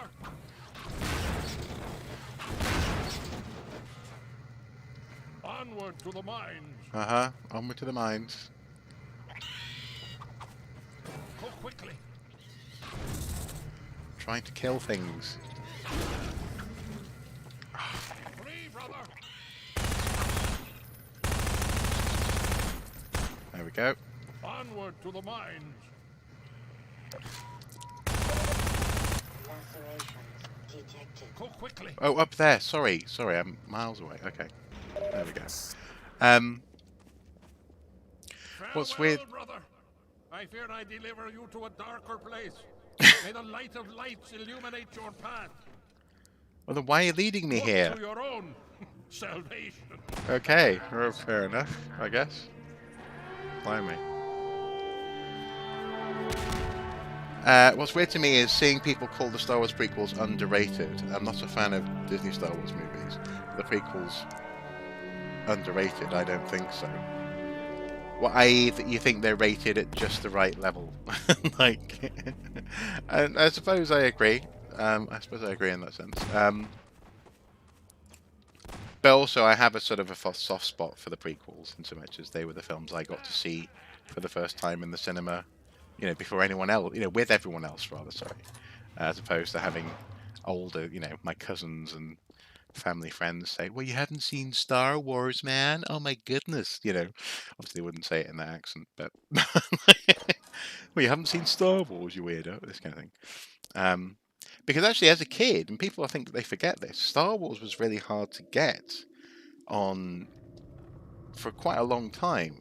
Onward to the mines. Onward to the mines. Go quickly. Trying to kill things. Free, brother. There we go. Onward to the mines. Lacerations detected. Go quickly. Oh, up there. Sorry, I'm miles away. Okay. There we go. What's Farewell, weird? brother. I fear I deliver you to a darker place. May the light of lights illuminate your path. Well, then why are you leading me Look here? to your own salvation. Okay, well, fair enough, I guess. Blimey. What's weird to me is seeing people call the Star Wars prequels underrated. I'm not a fan of Disney Star Wars movies. The prequels underrated? I don't think so. Well, i.e., you think they're rated at just the right level. Like, and I suppose I agree. I suppose I agree in that sense. But also, I have a sort of a soft spot for the prequels, in so much as they were the films I got to see for the first time in the cinema, before anyone else, with everyone else, rather, sorry, as opposed to having older, my cousins and family friends say, well, you haven't seen Star Wars, man? Oh my goodness, obviously they wouldn't say it in that accent, but well, you haven't seen Star Wars, you weirdo, this kind of thing. Because actually, as a kid, and people, I think they forget this, Star Wars was really hard to get on for quite a long time.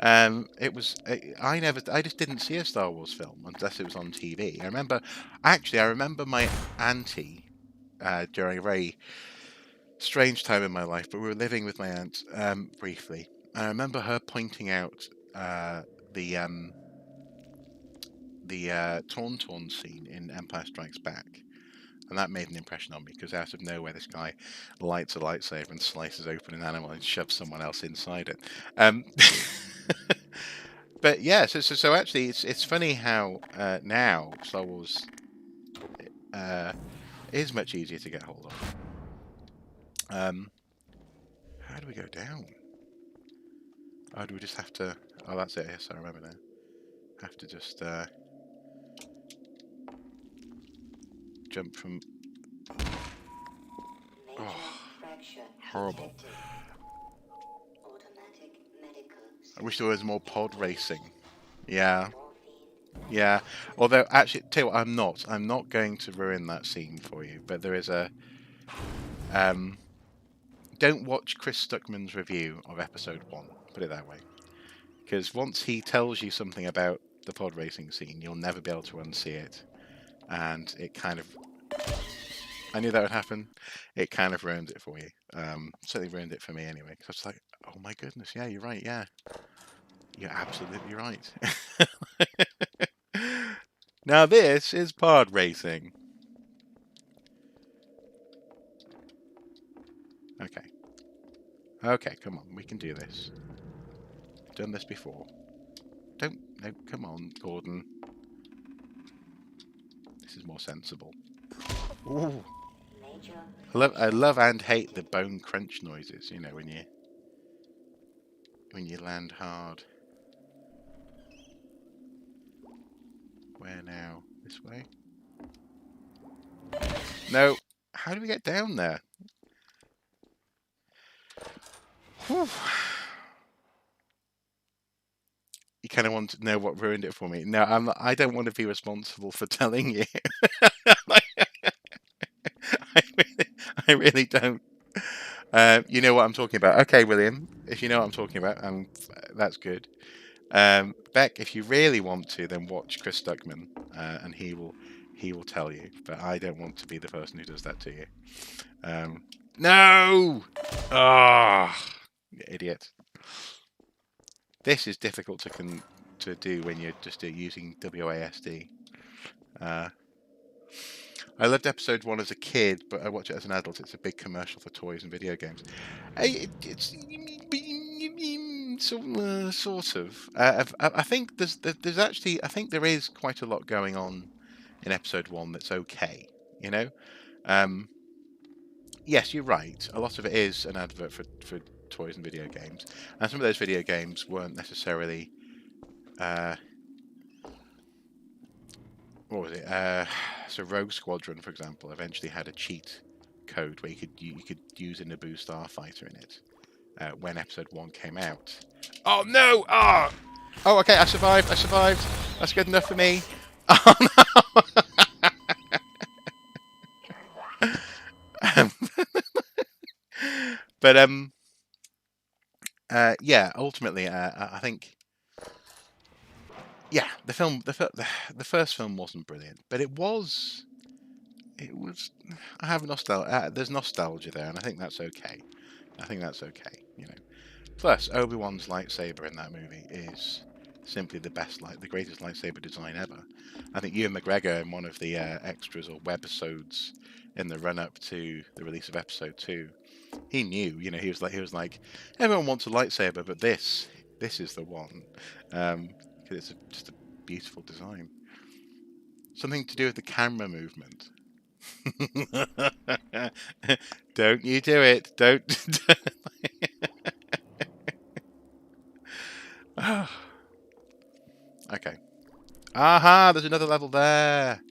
It was I just didn't see a Star Wars film unless it was on TV. I remember my auntie during a very strange time in my life, but we were living with my aunt briefly. I remember her pointing out the Tauntaun scene in Empire Strikes Back. And that made an impression on me, because out of nowhere this guy lights a lightsaber and slices open an animal and shoves someone else inside it. But yeah, so actually it's funny how now Star Wars is much easier to get hold of. How do we go down? Oh, do we just have to... Oh, that's it. Yes, I remember now. Have to just jump from... Major fracture horrible. detected. Automatic medical I wish there was more pod racing. Yeah. morphine. Yeah. Although, actually, tell you what, I'm not going to ruin that scene for you, but there is a... don't watch Chris Stuckman's review of episode 1, put it that way. Because once he tells you something about the pod racing scene, you'll never be able to unsee it. And it kind of... I knew that would happen. It kind of ruined it for you. Certainly ruined it for me anyway. Because I was like, oh my goodness, yeah, you're right, yeah. You're absolutely right. Now this is pod racing. Okay. Okay, come on, we can do this. Done this before. No, come on, Gordon. This is more sensible. Ooh. Major I love and hate the bone crunch noises, when you land hard. Where now? This way? No. How do we get down there? Whew. You kind of want to know what ruined it for me. No, I don't want to be responsible for telling you. I really don't. You know what I'm talking about. Okay, William, if you know what I'm talking about, that's good. Beck, if you really want to, then watch Chris Stuckman, and he will tell you. But I don't want to be the person who does that to you. No! Ah, idiot. This is difficult to do when you're just using WASD. I loved episode 1 as a kid, but I watch it as an adult. It's a big commercial for toys and video games. It's sort of. I think there's actually, I think there is quite a lot going on in episode 1 that's okay. You know, yes, you're right. A lot of it is an advert for toys and video games, and some of those video games weren't necessarily. What was it? So Rogue Squadron, for example, eventually had a cheat code where you could use a Naboo starfighter in it when episode 1 came out. Oh no! Ah! Oh, okay, I survived. That's good enough for me. Oh no! But yeah. Ultimately, I think, yeah, the first film wasn't brilliant, but it was. I have nostalgia. There's nostalgia there, and I think that's okay. You know. Plus, Obi-Wan's lightsaber in that movie is simply the greatest lightsaber design ever. I think Ewan McGregor in one of the extras or webisodes in the run-up to the release of Episode 2, he knew. You know, he was like, everyone wants a lightsaber, but this is the one, because it's just a beautiful design. Something to do with the camera movement. Don't you do it? Don't. Okay. Aha! There's another level there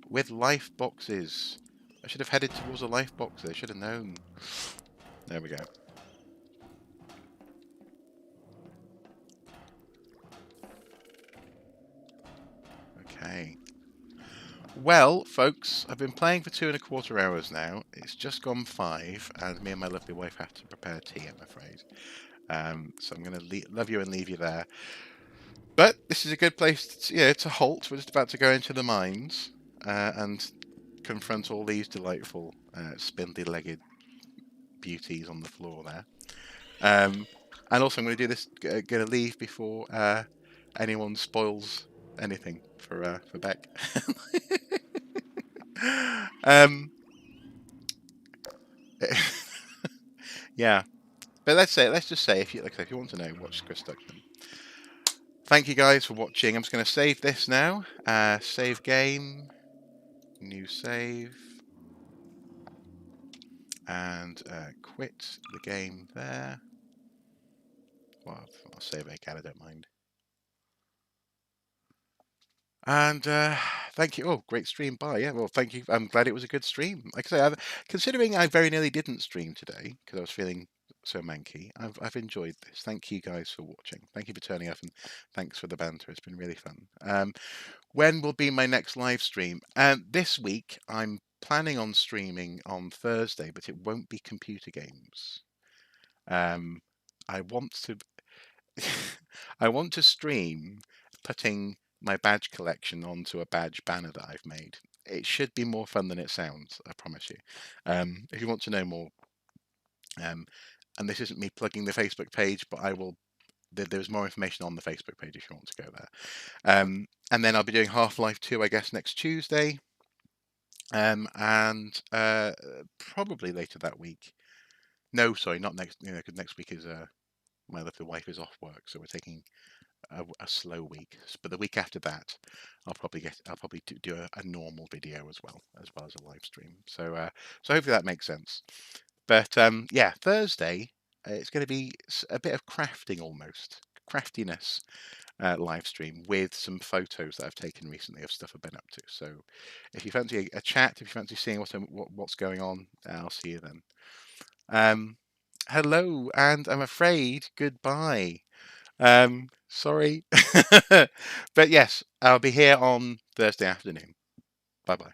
with life boxes. I should have headed towards a life box. I should have known. There we go. Okay. Well, folks, I've been playing for 2.25 hours now. It's just gone 5, and me and my lovely wife have to prepare tea, I'm afraid. So I'm going to love you and leave you there. But this is a good place to halt. We're just about to go into the mines and confront all these delightful spindly-legged beauties on the floor there. And also I'm going to do this, going to leave before anyone spoils anything for Beck. Yeah, but let's just say if you want to know, watch Chris Stuckman. Thank you guys for watching. I'm just going to save this now. Save game, new save, and quit the game there. Well, I'll save it again, I don't mind. And thank you. Oh, great stream. Bye. Yeah, well, thank you. I'm glad it was a good stream. Like I say, considering I very nearly didn't stream today because I was feeling so manky, I've enjoyed this. Thank you guys for watching. Thank you for turning up, and thanks for the banter. It's been really fun. When will be my next live stream? This week, I'm planning on streaming on Thursday, but it won't be computer games. I want to. I want to stream putting my badge collection onto a badge banner that I've made. It should be more fun than it sounds, I promise you. If you want to know more, and this isn't me plugging the Facebook page, but I will. There's more information on the Facebook page if you want to go there. And then I'll be doing Half-Life 2, I guess, next Tuesday. And probably later that week. No, sorry, not next. Because next week is my lovely wife is off work, so we're taking a slow week. But the week after that, I'll probably do a normal video as well as a live stream. So hopefully that makes sense. But yeah, Thursday it's going to be a bit of craftiness live stream with some photos that I've taken recently of stuff I've been up to. So if you fancy a chat, if you fancy seeing what's going on, I'll see you then. Hello, and I'm afraid goodbye. Sorry. But yes, I'll be here on Thursday afternoon. Bye bye.